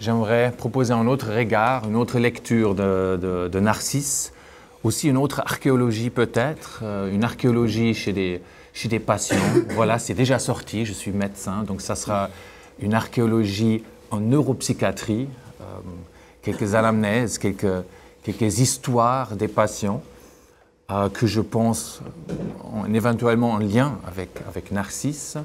j'aimerais proposer un autre regard, une autre lecture de Narcisse, aussi une autre archéologie peut-être, une archéologie chez des patients. Voilà, c'est déjà sorti, je suis médecin, donc ça sera une archéologie en neuropsychiatrie, quelques anamnèses, quelques histoires des patients que je pense éventuellement en lien avec Narcisse.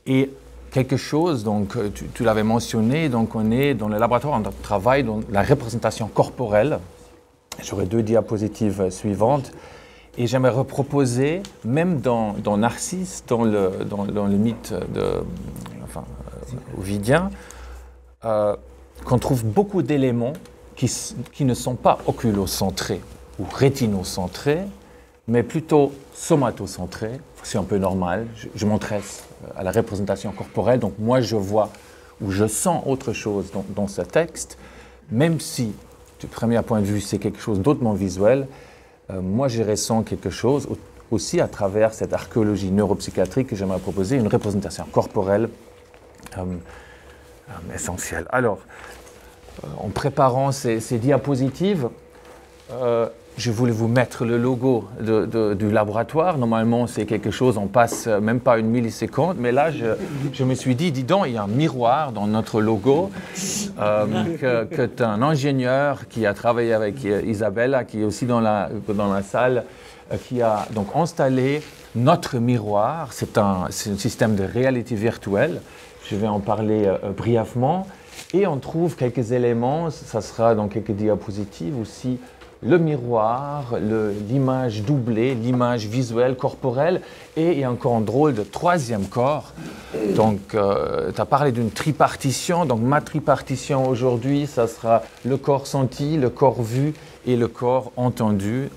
Et quelque chose, donc tu l'avais mentionné, donc on est dans le laboratoire, on travaille dans la représentation corporelle. J'aurai 2 diapositives suivantes. Et j'aimerais reproposer, même dans Narcisse, dans le mythe ovidien, qu'on trouve beaucoup d'éléments qui ne sont pas oculocentrés ou rétinocentrés, mais plutôt somatocentrés. C'est un peu normal. Je m'intéresse à la représentation corporelle, donc moi je vois ou je sens autre chose dans ce texte, même si, du premier point de vue, c'est quelque chose d'autrement visuel. Moi, je ressens quelque chose aussi à travers cette archéologie neuropsychiatrique que j'aimerais proposer, une représentation corporelle essentielle. Alors, en préparant ces diapositives, je voulais vous mettre le logo du laboratoire. Normalement, c'est quelque chose, on passe même pas une milliseconde, mais là, je me suis dit, dis donc, il y a un miroir dans notre logo, que un ingénieur qui a travaillé avec Isabella, qui est aussi dans la salle, qui a donc installé notre miroir. C'est un système de réalité virtuelle. Je vais en parler brièvement. Et on trouve quelques éléments, ça sera dans quelques diapositives aussi, le miroir, l'image doublée, l'image visuelle, corporelle, et il y a encore un drôle de troisième corps. Donc, tu as parlé d'une tripartition. Donc, ma tripartition aujourd'hui, ça sera le corps senti, le corps vu et le corps entendu.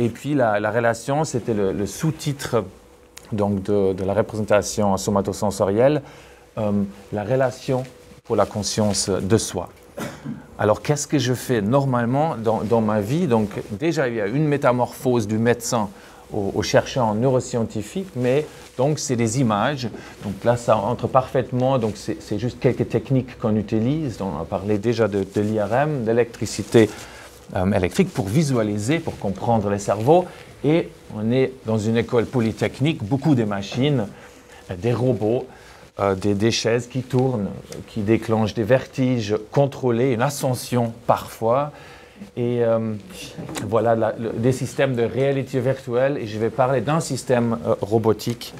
Et puis, la relation, c'était le sous-titre donc, de la représentation somatosensorielle, la relation pour la conscience de soi. Alors, qu'est-ce que je fais normalement dans ma vie? Donc, déjà, il y a une métamorphose du médecin au chercheur en neuroscientifique, mais donc, c'est des images. Donc là, ça entre parfaitement. Donc, c'est juste quelques techniques qu'on utilise. Donc, on a parlé déjà de l'IRM, d'électricité électrique, pour visualiser, pour comprendre les cerveaux. Et on est dans une école polytechnique, beaucoup de machines, des robots, des chaises qui tournent, qui déclenchent des vertiges contrôlés, une ascension parfois, et voilà des systèmes de réalité virtuelle, et je vais parler d'un système robotique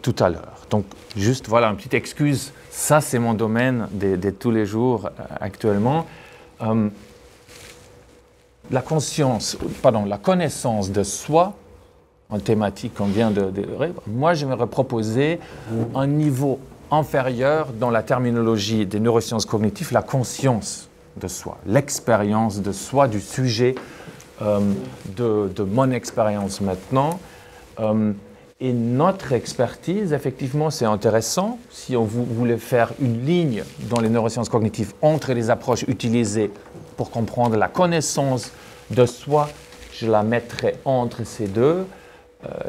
tout à l'heure. Donc juste voilà une petite excuse, ça c'est mon domaine de tous les jours actuellement. La connaissance de soi, en thématique qu'on vient de moi, je vais proposer un niveau inférieur dans la terminologie des neurosciences cognitives, la conscience de soi, l'expérience de soi, du sujet de mon expérience maintenant. Et notre expertise, effectivement, c'est intéressant. Si on voulait faire une ligne dans les neurosciences cognitives entre les approches utilisées pour comprendre la connaissance de soi, je la mettrais entre ces deux.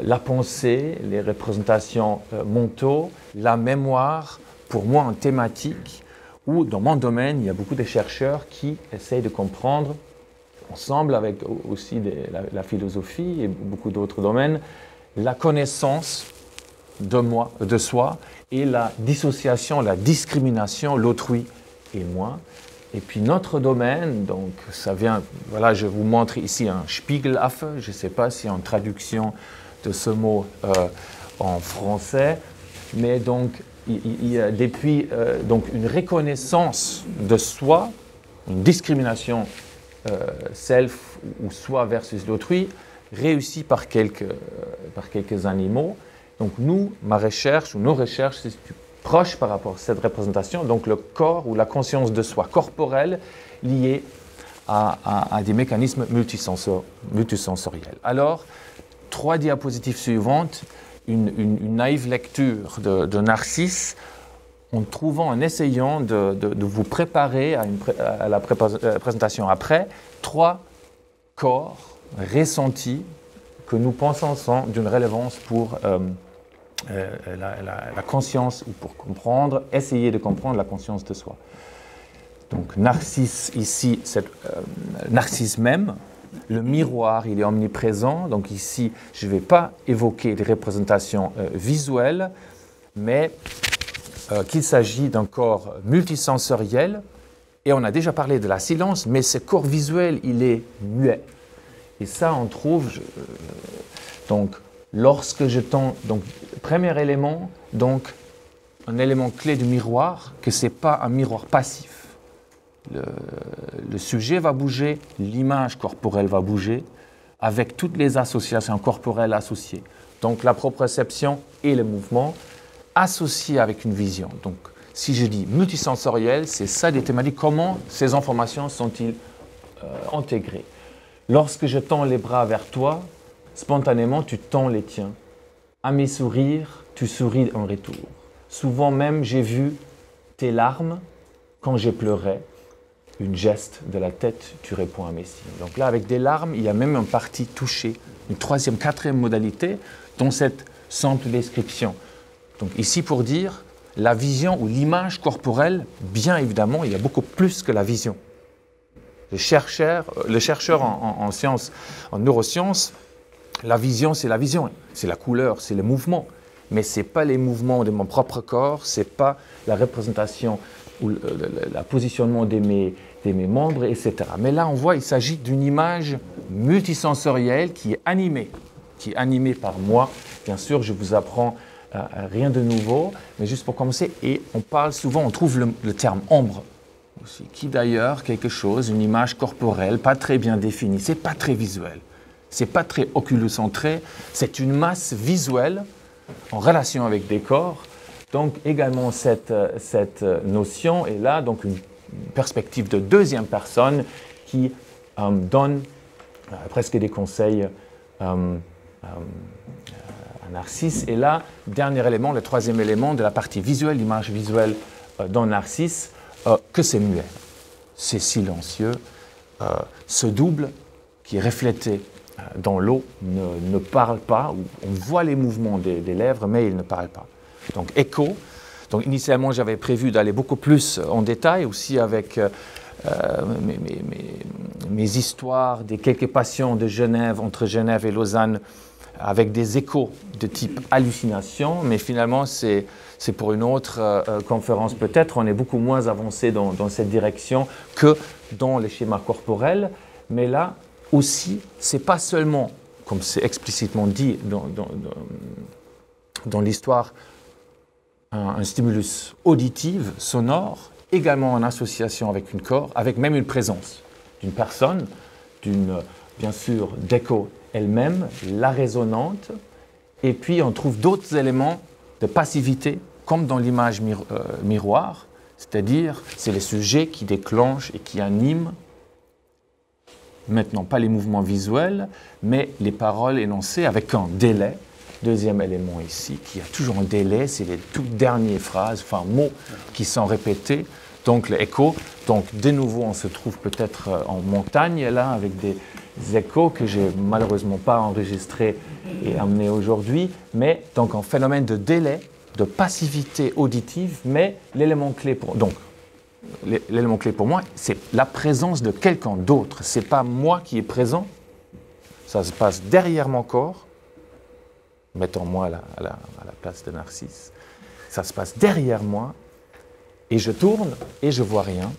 La pensée, les représentations mentaux, la mémoire, pour moi en thématique, où dans mon domaine, il y a beaucoup de chercheurs qui essayent de comprendre, ensemble avec aussi la philosophie et beaucoup d'autres domaines, la connaissance de soi et la dissociation, la discrimination, l'autrui et moi. Et puis notre domaine, donc ça vient, voilà, je vous montre ici un Spiegelaffe, je ne sais pas si en traduction de ce mot en français, mais donc il y a depuis donc une reconnaissance de soi, une discrimination self ou soi versus l'autrui, réussie par quelques animaux. Donc ma recherche ou nos recherches, c'est proche par rapport à cette représentation, donc le corps ou la conscience de soi corporelle liée à des mécanismes multisensoriels. Alors, 3 diapositives suivantes, une naïve lecture de Narcisse, en essayant de vous préparer à la présentation après, 3 corps ressentis que nous pensons sont d'une relevance pour la conscience, ou pour comprendre, essayer de comprendre la conscience de soi. Donc Narcisse ici, Narcisse même, le miroir, il est omniprésent. Donc ici, je ne vais pas évoquer des représentations visuelles, mais qu'il s'agit d'un corps multisensoriel. Et on a déjà parlé de la silence, mais ce corps visuel, il est muet. Et ça, on trouve, donc, lorsque je tends, donc, premier élément, donc, un élément clé du miroir, que ce n'est pas un miroir passif. Le sujet va bouger, l'image corporelle va bouger, avec toutes les associations corporelles associées. Donc, la proprioception et le mouvement associés avec une vision. Donc, si je dis multisensoriel, c'est ça des thématiques. Comment ces informations sont-ils intégrées? Lorsque je tends les bras vers toi, spontanément, tu tends les tiens. À mes sourires, tu souris en retour. Souvent même, j'ai vu tes larmes quand j'ai pleuré. Une geste de la tête, tu réponds à mes signes. Donc là, avec des larmes, il y a même une partie touchée. Une troisième, quatrième modalité, dont cette simple description. Donc ici, pour dire, la vision ou l'image corporelle, bien évidemment, il y a beaucoup plus que la vision. Le chercheur en sciences, en neurosciences, la vision, c'est la couleur, c'est le mouvement. Mais ce n'est pas les mouvements de mon propre corps, ce n'est pas la représentation ou le positionnement de mes membres, etc. Mais là, on voit qu'il s'agit d'une image multisensorielle qui est animée par moi. Bien sûr, je vous apprends rien de nouveau, mais juste pour commencer, et on parle souvent, on trouve le terme ombre aussi, qui d'ailleurs, quelque chose, une image corporelle, pas très bien définie, c'est pas très visuel, c'est pas très oculocentré, c'est une masse visuelle en relation avec des corps. Donc également cette notion est là, donc une perspective de deuxième personne qui donne presque des conseils à Narcisse. Et là, dernier élément, le troisième élément de la partie visuelle, l'image visuelle dans Narcisse, que c'est muet, c'est silencieux. Ce double qui est reflété dans l'eau ne parle pas, on voit les mouvements des lèvres, mais il ne parle pas. Donc écho. Donc initialement, j'avais prévu d'aller beaucoup plus en détail, aussi avec mes histoires des quelques patients de Genève, entre Genève et Lausanne, avec des échos de type hallucination, mais finalement, c'est pour une autre conférence peut-être. On est beaucoup moins avancé dans cette direction que dans les schémas corporels, mais là aussi, ce n'est pas seulement, comme c'est explicitement dit dans l'histoire, un stimulus auditif, sonore, également en association avec un corps, avec même une présence d'une personne, bien sûr, d'écho elle-même, la résonante, et puis on trouve d'autres éléments de passivité, comme dans l'image miroir, c'est-à-dire c'est les sujets qui déclenchent et qui animent, maintenant pas les mouvements visuels, mais les paroles énoncées avec un délai. Deuxième élément ici, qui a toujours un délai, c'est les toutes dernières phrases, enfin mots qui sont répétés, donc l'écho. Donc de nouveau, on se trouve peut-être en montagne là, avec des échos que j'ai malheureusement pas enregistrés et amenés aujourd'hui, mais donc un phénomène de délai, de passivité auditive, mais l'élément clé pour moi, c'est la présence de quelqu'un d'autre. C'est pas moi qui est présent, ça se passe derrière mon corps. Mettons-moi à la place de Narcisse. Ça se passe derrière moi, et je tourne, et je vois rien,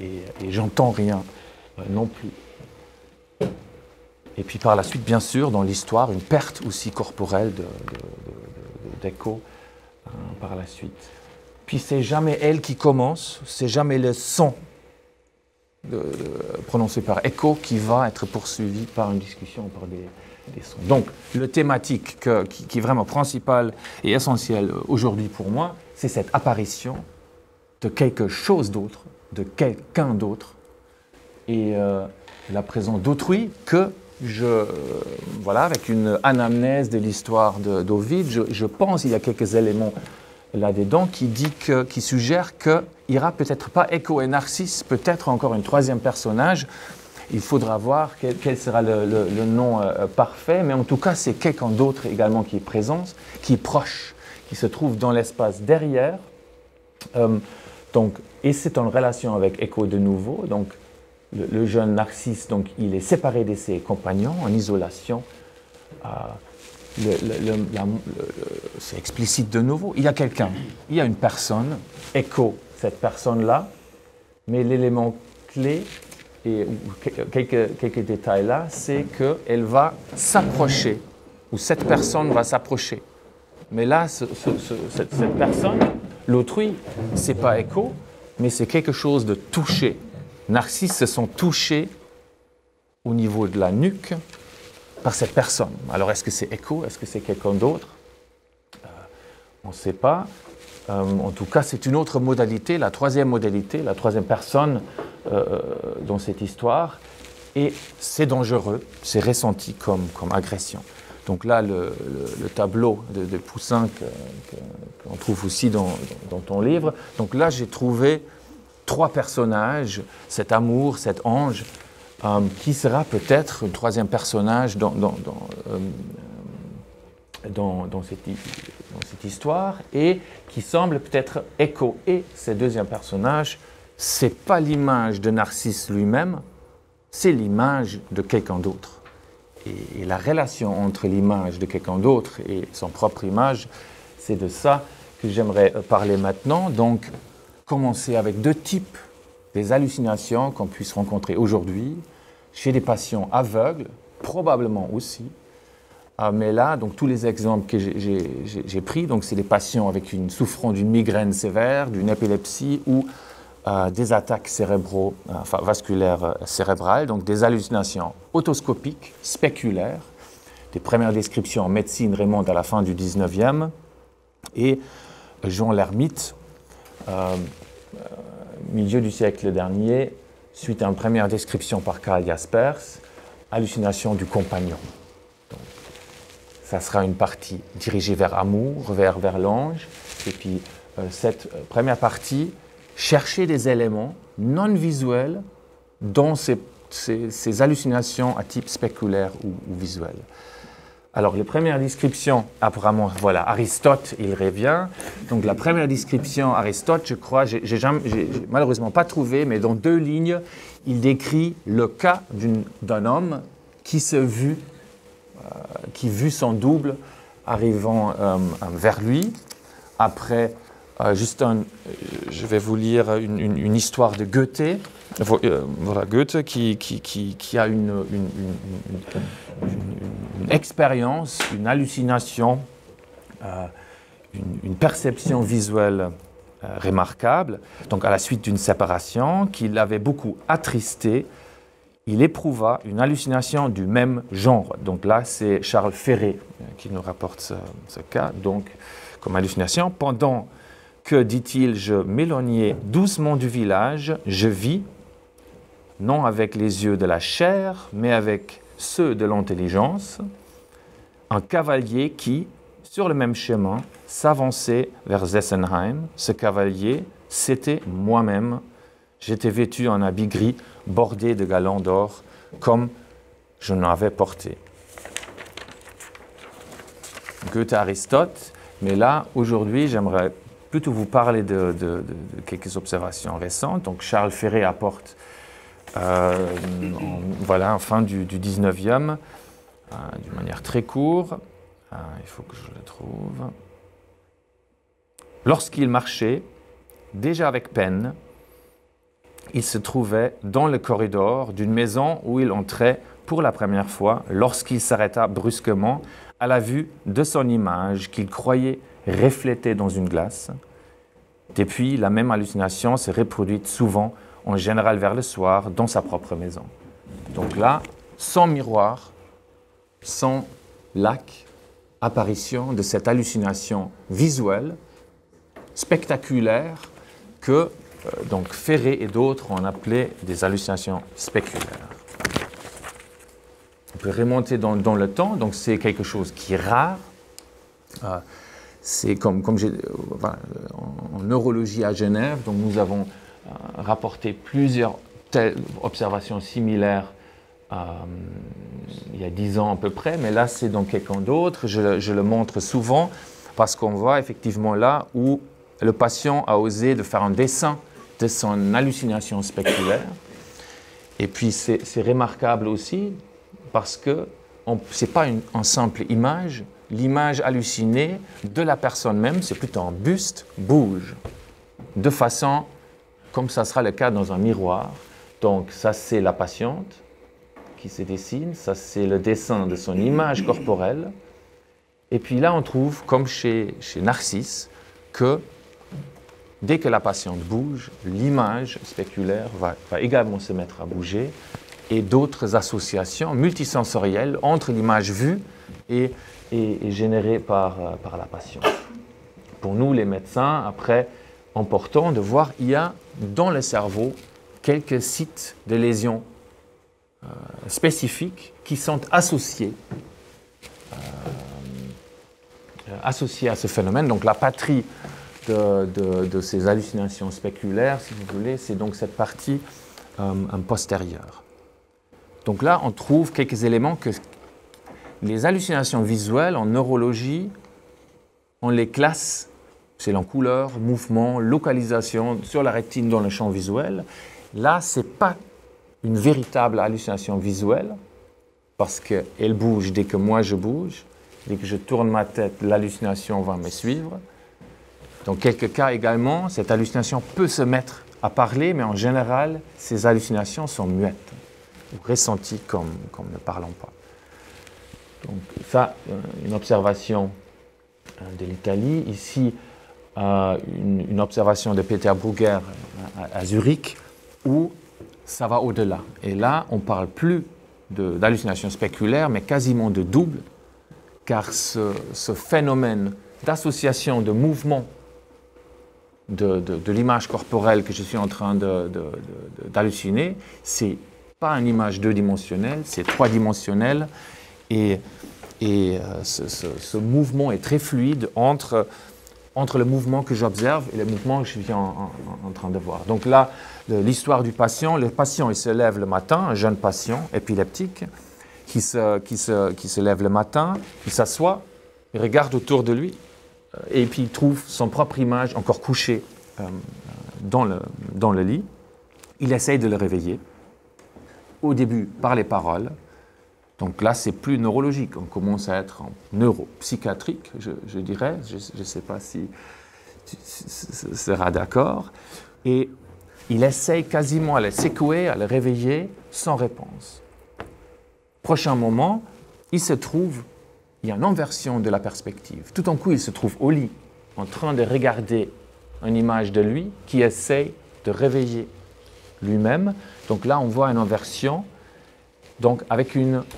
et j'entends rien non plus. Et puis par la suite, bien sûr, dans l'histoire, une perte aussi corporelle d'écho par la suite. Puis c'est jamais elle qui commence, c'est jamais le son prononcé par écho qui va être poursuivi par une discussion, par des sons. Donc, le thématique qui est vraiment principale et essentielle aujourd'hui pour moi, c'est cette apparition de quelque chose d'autre, de quelqu'un d'autre, et la présence d'autrui que avec une anamnèse de l'histoire d'Ovide, je pense qu'il y a quelques éléments là-dedans qui suggèrent qu'il n'y aura peut-être pas Écho et Narcisse, peut-être encore un troisième personnage, Il faudra voir quel sera le nom parfait, mais en tout cas, c'est quelqu'un d'autre également qui est présent, qui est proche, qui se trouve dans l'espace derrière. Et c'est en relation avec Écho de nouveau. Donc, le jeune Narcisse, donc, il est séparé de ses compagnons, en isolation. C'est explicite de nouveau. Il y a quelqu'un, il y a une personne, Écho, cette personne-là, mais l'élément clé, et quelques détails là, c'est qu'elle va s'approcher, ou cette personne va s'approcher. Mais là, cette personne, l'autrui, ce n'est pas Écho, mais c'est quelque chose de touché. Narcisse se sent touché au niveau de la nuque par cette personne. Alors, est-ce que c'est Écho? Est-ce que c'est quelqu'un d'autre? On ne sait pas. En tout cas, c'est une autre modalité, la troisième personne dans cette histoire. Et c'est dangereux, c'est ressenti comme agression. Donc là, le tableau de Poussin qu'on trouve aussi dans ton livre. Donc là, j'ai trouvé 3 personnages, cet amour, cet ange, qui sera peut-être un troisième personnage dans cette histoire, et qui semble peut-être Écho. Et ce deuxième personnage, ce n'est pas l'image de Narcisse lui-même, c'est l'image de quelqu'un d'autre. Et la relation entre l'image de quelqu'un d'autre et son propre image, c'est de ça que j'aimerais parler maintenant. Donc, commencer avec 2 types des hallucinations qu'on puisse rencontrer aujourd'hui, chez des patients aveugles, probablement aussi. Mais là, donc, tous les exemples que j'ai pris, donc, c'est des patients souffrant d'une migraine sévère, d'une épilepsie ou des attaques vasculaires cérébrales, donc des hallucinations otoscopiques, spéculaires. Les premières descriptions en médecine remontent à la fin du 19e. Et Jean l'Ermite, milieu du siècle dernier, suite à une première description par Karl Jaspers, hallucination du compagnon. Donc, ça sera une partie dirigée vers amour, vers l'ange. Et puis, cette première partie, chercher des éléments non visuels dans ces hallucinations à type spéculaire ou visuel. Alors, les premières descriptions, apparemment, voilà, Aristote, il revient. Donc, la première description, Aristote, je crois, j'ai malheureusement pas trouvé, mais dans 2 lignes, il décrit le cas d'un homme qui vit son double arrivant vers lui. Après, je vais vous lire une histoire de Goethe. Voilà, Goethe qui a une expérience, une hallucination, une perception visuelle remarquable. Donc, à la suite d'une séparation qui l'avait beaucoup attristé, il éprouva une hallucination du même genre. Donc là, c'est Charles Ferré qui nous rapporte ce cas, donc, comme hallucination. Pendant que, dit-il, je m'éloignais doucement du village, je vis, non avec les yeux de la chair, mais avec ceux de l'intelligence, un cavalier qui, sur le même chemin, s'avançait vers Sessenheim. Ce cavalier, c'était moi-même. J'étais vêtu en habit gris, bordé de galons d'or, comme je n'en avais porté. Goethe, Aristote, mais là, aujourd'hui, j'aimerais plutôt vous parler de quelques observations récentes. Donc, Charles Ferré apporte, en fin du 19e, d'une manière très courte. Il faut que je le trouve. Lorsqu'il marchait, déjà avec peine, il se trouvait dans le corridor d'une maison où il entrait pour la première fois lorsqu'il s'arrêta brusquement à la vue de son image qu'il croyait reflétée dans une glace. Depuis, la même hallucination s'est reproduite souvent, en général vers le soir, dans sa propre maison. Donc là, sans miroir, sans lac, apparition de cette hallucination visuelle, spectaculaire, que donc Ferré et d'autres ont appelé des hallucinations spéculaires. On peut remonter dans le temps, donc c'est quelque chose qui est rare. C'est comme j'ai en neurologie à Genève, donc nous avons rapporté plusieurs observations similaires il y a 10 ans à peu près, mais là c'est dans quelqu'un d'autre. Je le montre souvent parce qu'on voit effectivement là où le patient a osé de faire un dessin de son hallucination speculaire. Et puis c'est remarquable aussi parce que ce n'est pas une simple image. L'image hallucinée de la personne même, c'est plutôt un buste, bouge, de façon comme ça sera le cas dans un miroir. Donc ça c'est la patiente qui se dessine, ça c'est le dessin de son image corporelle. Et puis là on trouve, comme chez Narcisse, que dès que la patiente bouge, l'image speculaire va également se mettre à bouger et d'autres associations multisensorielles entre l'image vue et générée par la patiente. Pour nous, les médecins, après, important de voir, il y a dans le cerveau quelques sites de lésions spécifiques qui sont associés à ce phénomène. Donc la patrie de ces hallucinations spéculaires, si vous voulez, c'est donc cette partie postérieure. Donc là, on trouve quelques éléments que les hallucinations visuelles en neurologie, on les classe selon couleur, mouvement, localisation sur la rétine dans le champ visuel. Là, ce n'est pas une véritable hallucination visuelle parce qu'elle bouge dès que moi je bouge. Dès que je tourne ma tête, l'hallucination va me suivre. Dans quelques cas également, cette hallucination peut se mettre à parler, mais en général, ces hallucinations sont muettes ou ressenties comme ne parlant pas. Donc ça, une observation de l'Italie. Ici, une observation de Peter Brugger à Zurich, où ça va au-delà. Et là, on ne parle plus d'hallucination spéculaire, mais quasiment de double, car ce phénomène d'association de mouvements de l'image corporelle que je suis en train d'halluciner, c'est pas une image deux-dimensionnelle, c'est trois-dimensionnel, et ce mouvement est très fluide entre le mouvement que j'observe et le mouvement que je suis en train de voir. Donc là, l'histoire du patient, le patient il se lève le matin, un jeune patient épileptique, qui se lève le matin, il s'assoit, il regarde autour de lui, et puis il trouve son propre image encore couchée dans le lit. Il essaye de le réveiller, au début par les paroles. Donc là, c'est plus neurologique, on commence à être en neuropsychiatrique, je dirais, je ne sais pas si tu seras d'accord. Et il essaye quasiment à le secouer, à le réveiller, sans réponse. Prochain moment, il y a une inversion de la perspective. Tout d'un coup, il se trouve au lit, en train de regarder une image de lui qui essaye de réveiller lui-même. Donc là, on voit une inversion. Donc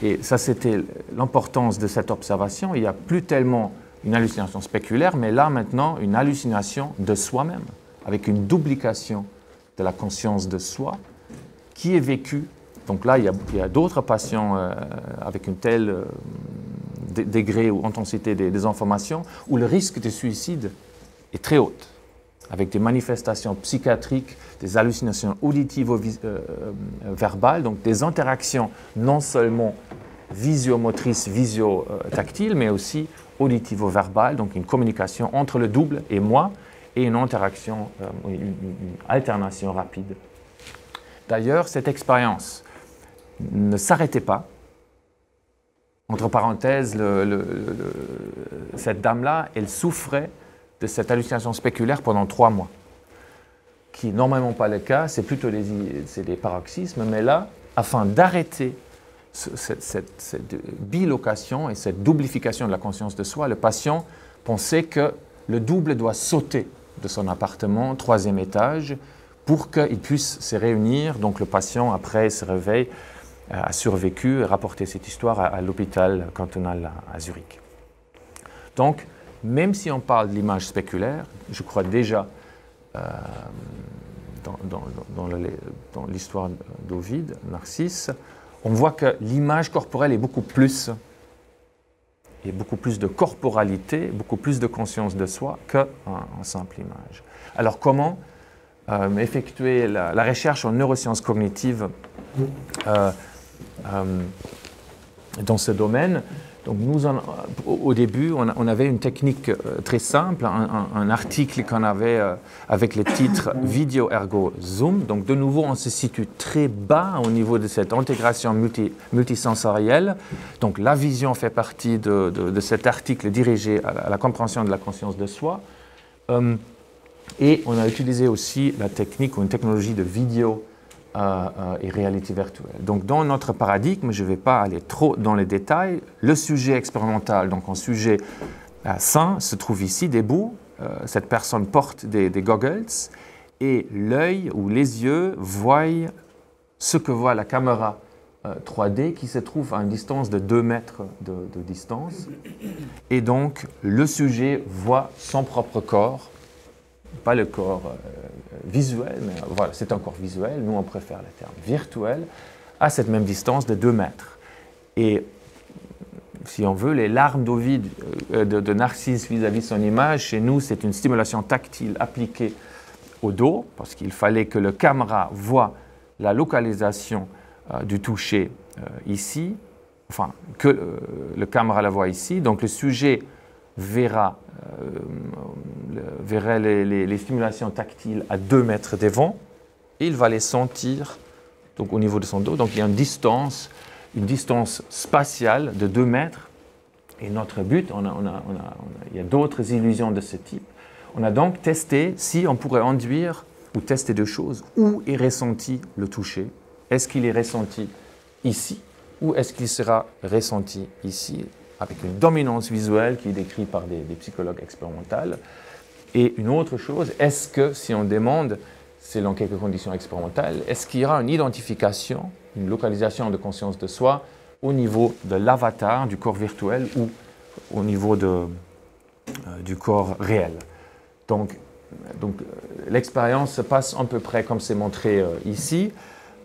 et ça c'était l'importance de cette observation, il n'y a plus tellement une hallucination spéculaire, mais là maintenant une hallucination de soi-même, avec une duplication de la conscience de soi qui est vécue. Donc là, il y a d'autres patients avec une telle degré ou intensité des informations où le risque de suicide est très haut, avec des manifestations psychiatriques, des hallucinations auditivo-verbales, donc des interactions non seulement visio-motrices, visio-tactiles, mais aussi auditivo-verbales, donc une communication entre le double et moi, et une interaction, une alternation rapide. D'ailleurs, cette expérience ne s'arrêtait pas. Entre parenthèses, cette dame-là, elle souffrait de cette hallucination spéculaire pendant 3 mois, qui n'est normalement pas le cas, c'est plutôt des paroxysmes, mais là, afin d'arrêter cette bilocation et cette doublification de la conscience de soi, le patient pensait que le double doit sauter de son appartement, 3e étage, pour qu'il puisse se réunir. Donc le patient, après, se réveille, a survécu et rapporté cette histoire à l'hôpital cantonal à Zurich. Donc, même si on parle de l'image spéculaire, je crois déjà dans l'histoire d'Ovide, Narcisse, on voit que l'image corporelle est beaucoup plus de corporalité, beaucoup plus de conscience de soi qu'une simple image. Alors comment effectuer la recherche en neurosciences cognitives dans ce domaine. Donc nous, au début, on avait une technique très simple, un article qu'on avait avec le titre « Video Ergo Zoom ». Donc de nouveau, on se situe très bas au niveau de cette intégration multisensorielle. Donc la vision fait partie de cet article dirigé à la compréhension de la conscience de soi. Et on a utilisé aussi la technique ou une technologie de vidéo et réalité virtuelle. Donc dans notre paradigme, je ne vais pas aller trop dans les détails, le sujet expérimental, donc un sujet sain, se trouve ici, debout. Cette personne porte des goggles et l'œil ou les yeux voient ce que voit la caméra 3D qui se trouve à une distance de 2 mètres de distance. Et donc le sujet voit son propre corps, pas le corps visuel, mais voilà, c'est un corps visuel, nous on préfère le terme virtuel, à cette même distance de 2 mètres. Et si on veut, les larmes d'Ovide de Narcisse vis-à-vis de son image, chez nous c'est une stimulation tactile appliquée au dos, parce qu'il fallait que le caméra voit la localisation du toucher ici, enfin que le caméra la voit ici, donc le sujet verra les stimulations tactiles à 2 mètres devant et il va les sentir donc, au niveau de son dos. Donc il y a une distance spatiale de 2 mètres. Et notre but, il y a d'autres illusions de ce type. On a donc testé si on pourrait induire ou tester deux choses. Où est ressenti le toucher? Est-ce qu'il est ressenti ici ou est-ce qu'il sera ressenti ici, avec une dominance visuelle qui est décrite par des psychologues expérimentaux. Et une autre chose, est-ce que si on demande, selon quelques conditions expérimentales, est-ce qu'il y aura une identification, une localisation de conscience de soi au niveau de l'avatar, du corps virtuel ou au niveau du corps réel. Donc l'expérience se passe à peu près comme c'est montré ici.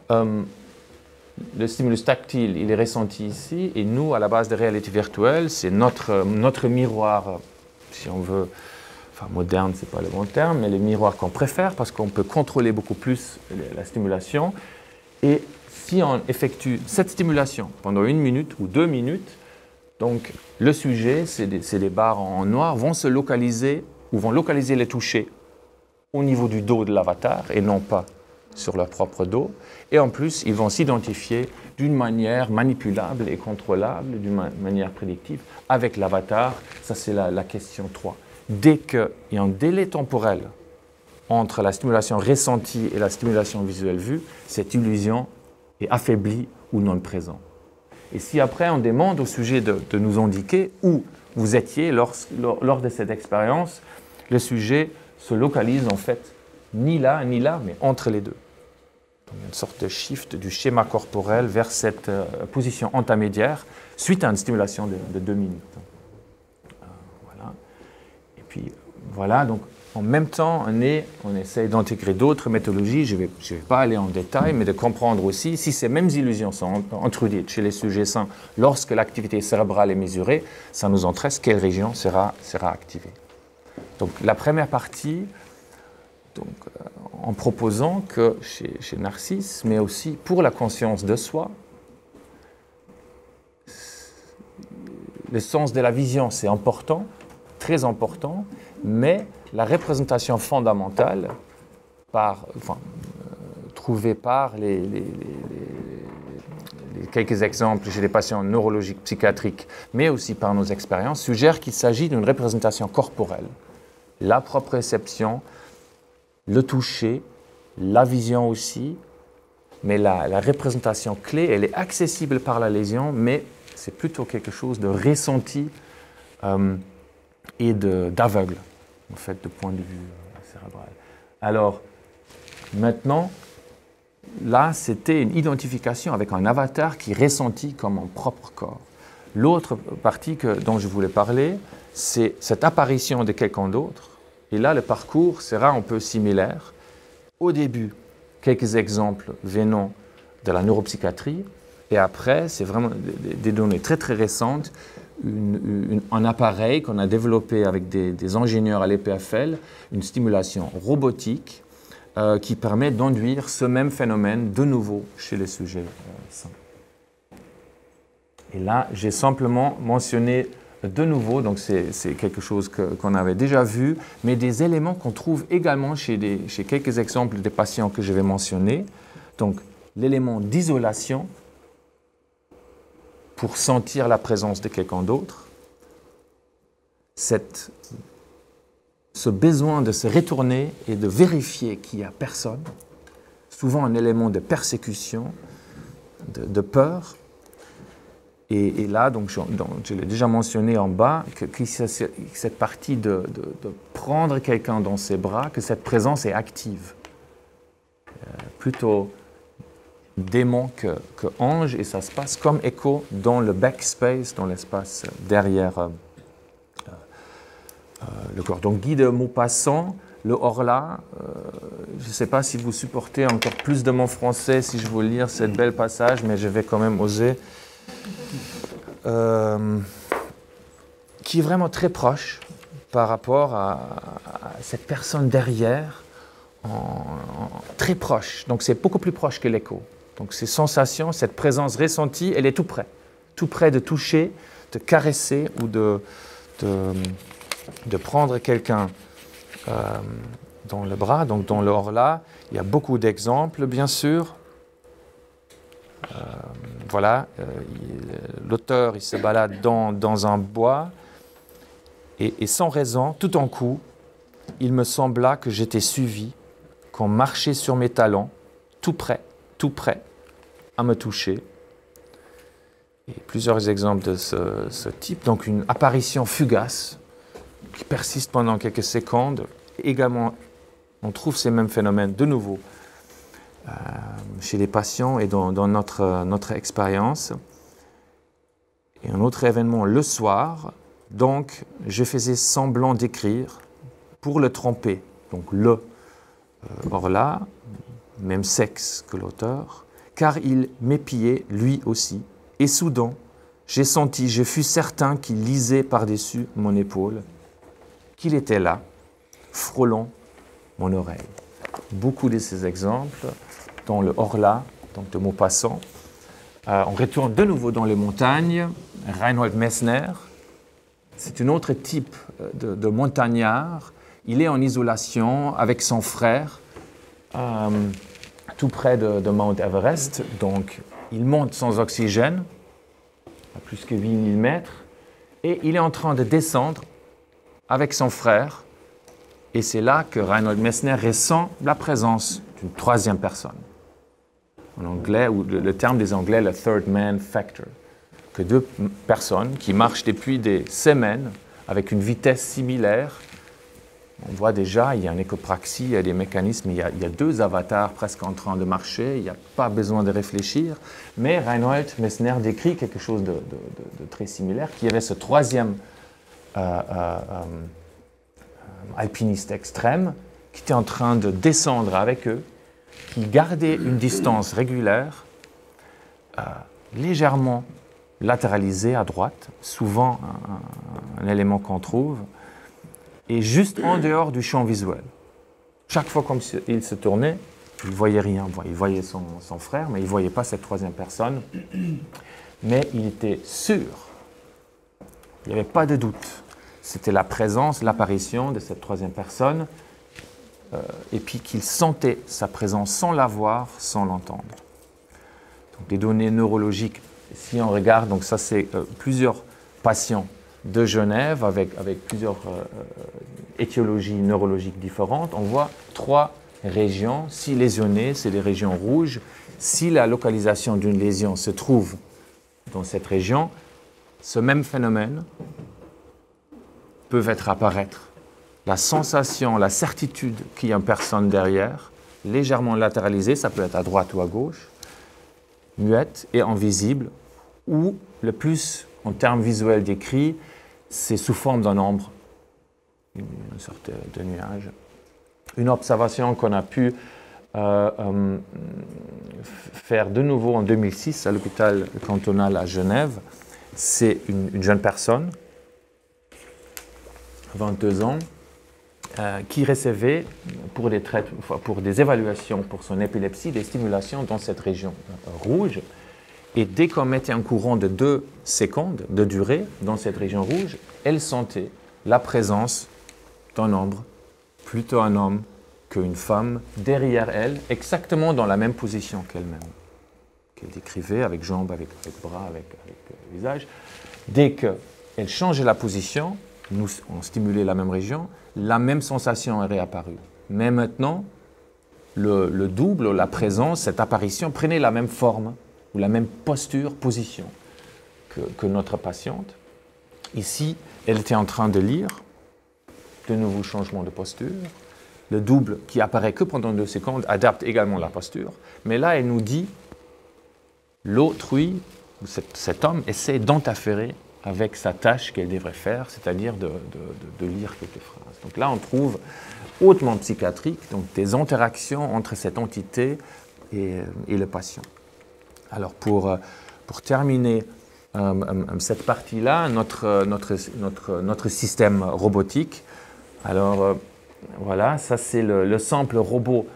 Le stimulus tactile, il est ressenti ici, et nous, à la base de réalité virtuelle, c'est notre miroir, si on veut, enfin moderne, ce n'est pas le bon terme, mais le miroir qu'on préfère, parce qu'on peut contrôler beaucoup plus la stimulation. Et si on effectue cette stimulation pendant 1 minute ou 2 minutes, donc le sujet, c'est des barres en noir, vont se localiser, ou vont localiser les touchés au niveau du dos de l'avatar, et non pas sur leur propre dos. Et en plus, ils vont s'identifier d'une manière manipulable et contrôlable, d'une manière prédictive, avec l'avatar. Ça, c'est la question 3. Dès qu'il y a un délai temporel entre la stimulation ressentie et la stimulation visuelle vue, cette illusion est affaiblie ou non présente. Et si après on demande au sujet de nous indiquer où vous étiez lors de cette expérience, le sujet se localise en fait ni là, mais entre les deux. Donc, il y a une sorte de shift du schéma corporel vers cette position intermédiaire suite à une stimulation de 2 minutes. Voilà. Et puis voilà, donc en même temps, on essaie d'intégrer d'autres méthodologies. Je ne vais pas aller en détail, mais de comprendre aussi si ces mêmes illusions sont introduites chez les sujets sains lorsque l'activité cérébrale est mesurée, ça nous intéresse quelle région sera activée. Donc la première partie, en proposant que chez Narcisse, mais aussi pour la conscience de soi, le sens de la vision, c'est important, très important, mais la représentation fondamentale, trouvée par les quelques exemples chez les patients neurologiques, psychiatriques, mais aussi par nos expériences, suggère qu'il s'agit d'une représentation corporelle. La proprioception, le toucher, la vision aussi, mais la représentation clé, elle est accessible par la lésion, mais c'est plutôt quelque chose de ressenti et d'aveugle, en fait, de point de vue cérébral. Alors, maintenant, là, c'était une identification avec un avatar qui est ressenti comme un propre corps. L'autre partie dont je voulais parler, c'est cette apparition de quelqu'un d'autre. Et là, le parcours sera un peu similaire. Au début, quelques exemples venant de la neuropsychiatrie, et après, c'est vraiment des données très très récentes, un appareil qu'on a développé avec des ingénieurs à l'EPFL, une stimulation robotique qui permet d'induire ce même phénomène de nouveau chez les sujets sains. Et là, j'ai simplement mentionné de nouveau, donc c'est quelque chose qu'on avait déjà vu, mais des éléments qu'on trouve également chez quelques exemples des patients que je vais mentionner. Donc, l'élément d'isolation pour sentir la présence de quelqu'un d'autre, ce besoin de se retourner et de vérifier qu'il n'y a personne, souvent un élément de persécution, de peur. Et là, donc, je l'ai déjà mentionné en bas, que cette partie de prendre quelqu'un dans ses bras, que cette présence est active. Plutôt démon que ange, et ça se passe comme écho dans le backspace, dans l'espace derrière le corps. Donc Guy de Maupassant, le Horla, je ne sais pas si vous supportez encore plus de mon français si je vous lire ce bel passage, mais je vais quand même oser. Qui est vraiment très proche par rapport à cette personne derrière, très proche. Donc c'est beaucoup plus proche que l'écho. Donc ces sensations, cette présence ressentie, elle est tout près de toucher, de caresser ou de prendre quelqu'un dans le bras. Donc dans le Horla, il y a beaucoup d'exemples, bien sûr. Voilà, l'auteur il se balade dans un bois et sans raison, tout en coup, il me sembla que j'étais suivi, qu'on marchait sur mes talons, tout près, à me toucher. Et plusieurs exemples de ce type, donc une apparition fugace qui persiste pendant quelques secondes. Également, on trouve ces mêmes phénomènes de nouveau chez les patients et dans notre expérience. Et un autre événement le soir, donc je faisais semblant d'écrire pour le tromper. Donc le Horla, même sexe que l'auteur, car il m'épiait lui aussi. Et soudain, je fus certain qu'il lisait par-dessus mon épaule, qu'il était là, frôlant mon oreille. Beaucoup de ces exemples dans le Horla, donc de Maupassant. On retourne de nouveau dans les montagnes. Reinhold Messner, c'est un autre type de montagnard. Il est en isolation avec son frère, tout près de Mount Everest. Donc, il monte sans oxygène, à plus que 8000 mètres, et il est en train de descendre avec son frère. Et c'est là que Reinhold Messner ressent la présence d'une troisième personne. En anglais, ou le terme des Anglais, le third man factor. Que deux personnes qui marchent depuis des semaines avec une vitesse similaire. On voit déjà, il y a une écopraxie, il y a des mécanismes, il y a deux avatars presque en train de marcher, il n'y a pas besoin de réfléchir. Mais Reinhold Messner décrit quelque chose de très similaire, qui avait ce troisième alpiniste extrême qui était en train de descendre avec eux, qui gardait une distance régulière, légèrement latéralisée à droite, souvent un élément qu'on trouve, et juste en dehors du champ visuel. Chaque fois qu'il se tournait, il ne voyait rien. Il voyait son frère, mais il ne voyait pas cette troisième personne. Mais il était sûr, il n'y avait pas de doute. C'était la présence, l'apparition de cette troisième personne, et puis qu'il sentait sa présence sans la voir, sans l'entendre. Donc des données neurologiques, si on regarde, donc ça c'est plusieurs patients de Genève avec plusieurs étiologies neurologiques différentes, on voit 3 régions. Si lésionnées, c'est les régions rouges. Si la localisation d'une lésion se trouve dans cette région, ce même phénomène peut apparaître. La sensation, la certitude qu'il y a une personne derrière, légèrement latéralisée, ça peut être à droite ou à gauche, muette et invisible, ou le plus, en termes visuels décrits, c'est sous forme d'un ombre, une sorte de nuage. Une observation qu'on a pu faire de nouveau en 2006 à l'hôpital cantonal à Genève, c'est une jeune personne, 22 ans, qui recevait pour des évaluations pour son épilepsie des stimulations dans cette région rouge. Et dès qu'on mettait un courant de 2 secondes de durée dans cette région rouge, elle sentait la présence d'un ombre, plutôt un homme qu'une femme, derrière elle, exactement dans la même position qu'elle-même, qu'elle décrivait avec jambes, avec bras, avec visage. Dès qu'elle changeait la position, nous, on stimulait la même région, la même sensation est réapparue. Mais maintenant, le double, la présence, cette apparition prenait la même forme ou la même posture, position que notre patiente. Ici, elle était en train de lire, de nouveaux changements de posture. Le double, qui apparaît que pendant 2 secondes, adapte également la posture. Mais là, elle nous dit, l'autrui, cet homme, essaie d'interférer avec sa tâche qu'elle devrait faire, c'est-à-dire de lire quelques phrases. Donc là, on trouve hautement psychiatrique, donc des interactions entre cette entité et le patient. Alors pour terminer cette partie-là, notre système robotique, alors voilà, ça c'est le simple robot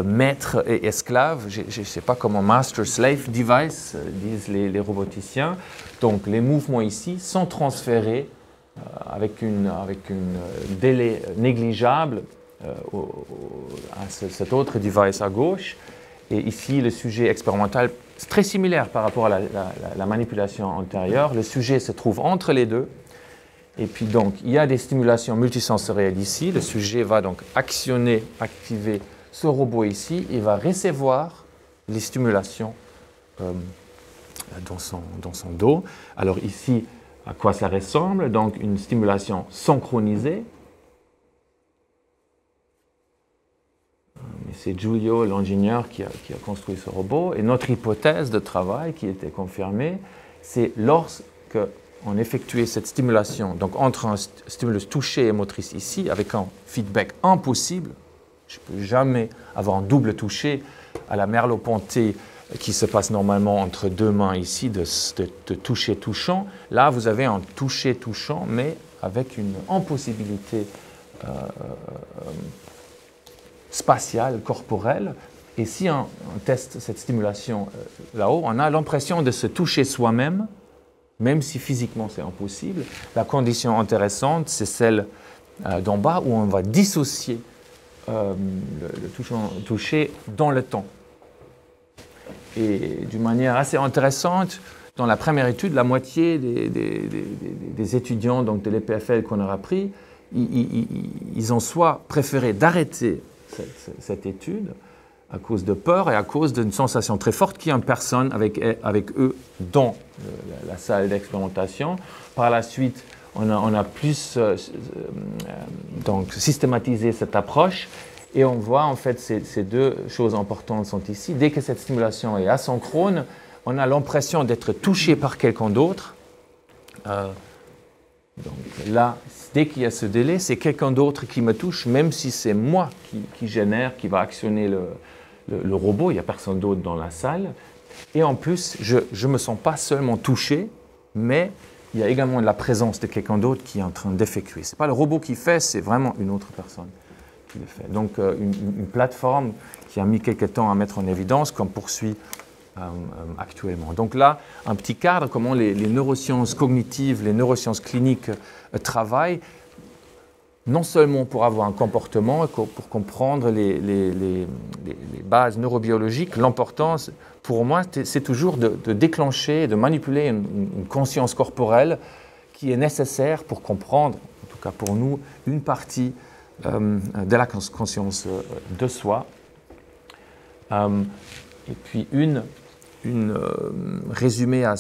maître et esclave, je ne sais pas comment master-slave device disent les roboticiens. Donc les mouvements ici sont transférés avec une délai négligeable à cet autre device à gauche. Et ici, le sujet expérimental, c'est très similaire par rapport à la manipulation antérieure. Le sujet se trouve entre les deux. Et puis donc, il y a des stimulations multisensorielles ici. Le sujet va donc activer ce robot ici. Il va recevoir les stimulations dans son dos. Alors ici, à quoi ça ressemble? Donc une stimulation synchronisée. C'est Giulio, l'ingénieur, qui a construit ce robot. Et notre hypothèse de travail, qui était confirmée, c'est lorsqu'on effectuait cette stimulation, donc entre un stimulus touché et motrice ici, avec un feedback impossible, je ne peux jamais avoir un double touché à la Merleau-Ponty qui se passe normalement entre 2 mains ici, de toucher touchant. Là, vous avez un toucher touchant, mais avec une impossibilité spatiale, corporelle. Et si on teste cette stimulation là-haut, on a l'impression de se toucher soi-même, même si physiquement c'est impossible. La condition intéressante, c'est celle d'en bas où on va dissocier le toucher dans le temps. Et d'une manière assez intéressante, dans la première étude, la moitié des étudiants donc de l'EPFL qu'on aura pris, ils ont soit préféré d'arrêter cette étude à cause de peur et à cause d'une sensation très forte qu'il y a une personne avec eux dans la salle d'expérimentation. Par la suite, on a plus donc systématisé cette approche et on voit en fait ces 2 choses importantes sont ici. Dès que cette stimulation est asynchrone, on a l'impression d'être touché par quelqu'un d'autre. Donc là, dès qu'il y a ce délai, c'est quelqu'un d'autre qui me touche, même si c'est moi qui génère, qui va actionner le robot, il n'y a personne d'autre dans la salle. Et en plus, je ne me sens pas seulement touché, mais il y a également la présence de quelqu'un d'autre qui est en train d'effectuer. Ce n'est pas le robot qui fait, c'est vraiment une autre personne qui le fait. Donc une plateforme qui a mis quelques temps à mettre en évidence, qu'on poursuit actuellement. Donc là, un petit cadre, comment les neurosciences cognitives, les neurosciences cliniques travaillent, non seulement pour avoir un comportement, pour comprendre les bases neurobiologiques. L'importance, pour moi, c'est toujours de déclencher, de manipuler une conscience corporelle qui est nécessaire pour comprendre, en tout cas pour nous, une partie de la conscience de soi. Et puis une résumé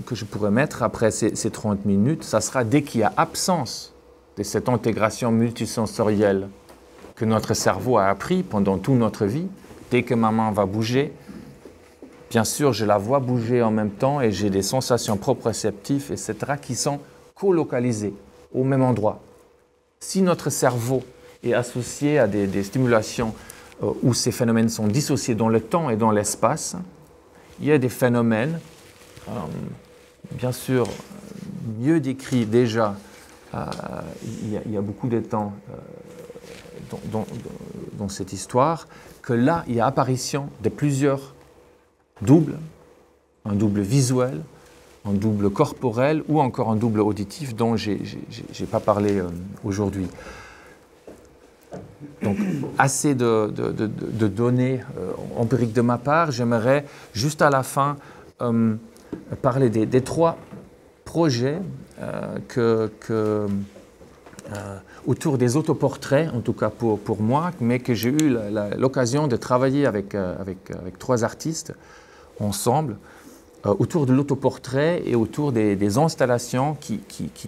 que je pourrais mettre après ces 30 minutes, ça sera dès qu'il y a absence de cette intégration multisensorielle que notre cerveau a appris pendant toute notre vie. Dès que ma main va bouger, bien sûr, je la vois bouger en même temps et j'ai des sensations proprioceptives, etc., qui sont colocalisées au même endroit. Si notre cerveau est associé à des stimulations où ces phénomènes sont dissociés dans le temps et dans l'espace, il y a des phénomènes, bien sûr, mieux décrits déjà, il y a beaucoup de temps dans cette histoire, que là, il y a apparition de plusieurs doubles un double visuel, un double corporel ou encore un double auditif dont je n'ai pas parlé aujourd'hui. Donc, assez de données empiriques de ma part. J'aimerais juste à la fin parler des 3 projets autour des autoportraits, en tout cas pour moi, mais que j'ai eu l'occasion de travailler avec 3 artistes ensemble, autour de l'autoportrait et autour des installations qui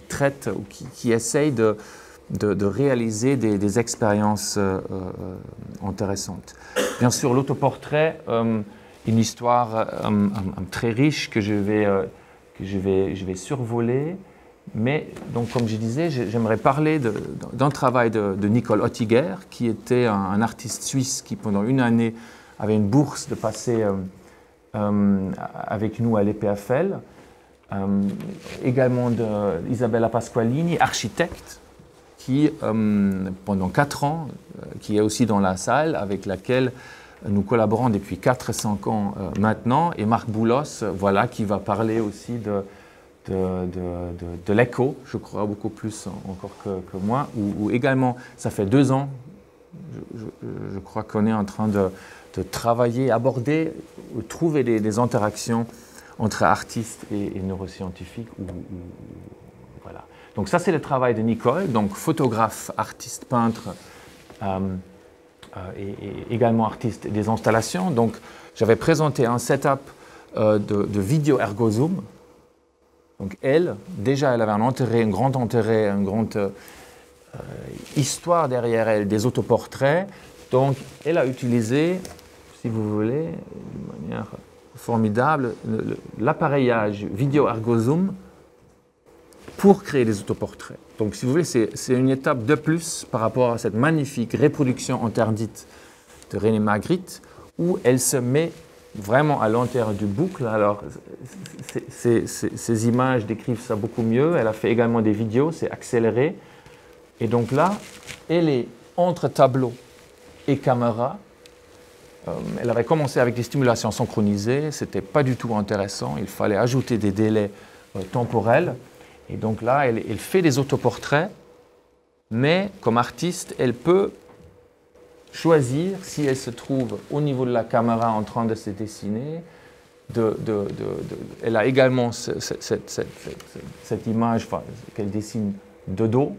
traitent ou qui essayent de réaliser des expériences intéressantes. Bien sûr, l'autoportrait, une histoire très riche que je vais survoler. Mais, donc, comme je disais, j'aimerais parler d'un travail de Nicole Oettinger, qui était un artiste suisse qui, pendant une année, avait une bourse de passer avec nous à l'EPFL. Également d'Isabella Pasqualini, architecte, qui, pendant 4 ans, qui est aussi dans la salle, avec laquelle nous collaborons depuis 4-5 ans maintenant, et Marc Boulos, voilà, qui va parler aussi de l'écho, je crois, beaucoup plus encore que moi, où également, ça fait 2 ans, je crois qu'on est en train de travailler, aborder, trouver des interactions entre artistes et neuroscientifiques. Voilà. Donc ça, c'est le travail de Nicole, donc photographe, artiste, peintre, et également artiste des installations. Donc j'avais présenté un setup de vidéo ergozoom. Donc elle, déjà, elle avait un grand intérêt, une grande histoire derrière elle, des autoportraits. Donc elle a utilisé, si vous voulez, de manière formidable, l'appareillage vidéo ergozoom pour créer des autoportraits. Donc si vous voulez, c'est une étape de plus par rapport à cette magnifique reproduction interdite de René Magritte, où elle se met vraiment à l'intérieur du boucle. Alors, ces images décrivent ça beaucoup mieux. Elle a fait également des vidéos, c'est accéléré. Et donc là, elle est entre tableau et caméra. Elle avait commencé avec des stimulations synchronisées. Ce n'était pas du tout intéressant. Il fallait ajouter des délais temporels. Et donc là, elle fait des autoportraits. Mais comme artiste, elle peut choisir, si elle se trouve au niveau de la caméra en train de se dessiner, elle a également cette image qu'elle dessine de dos,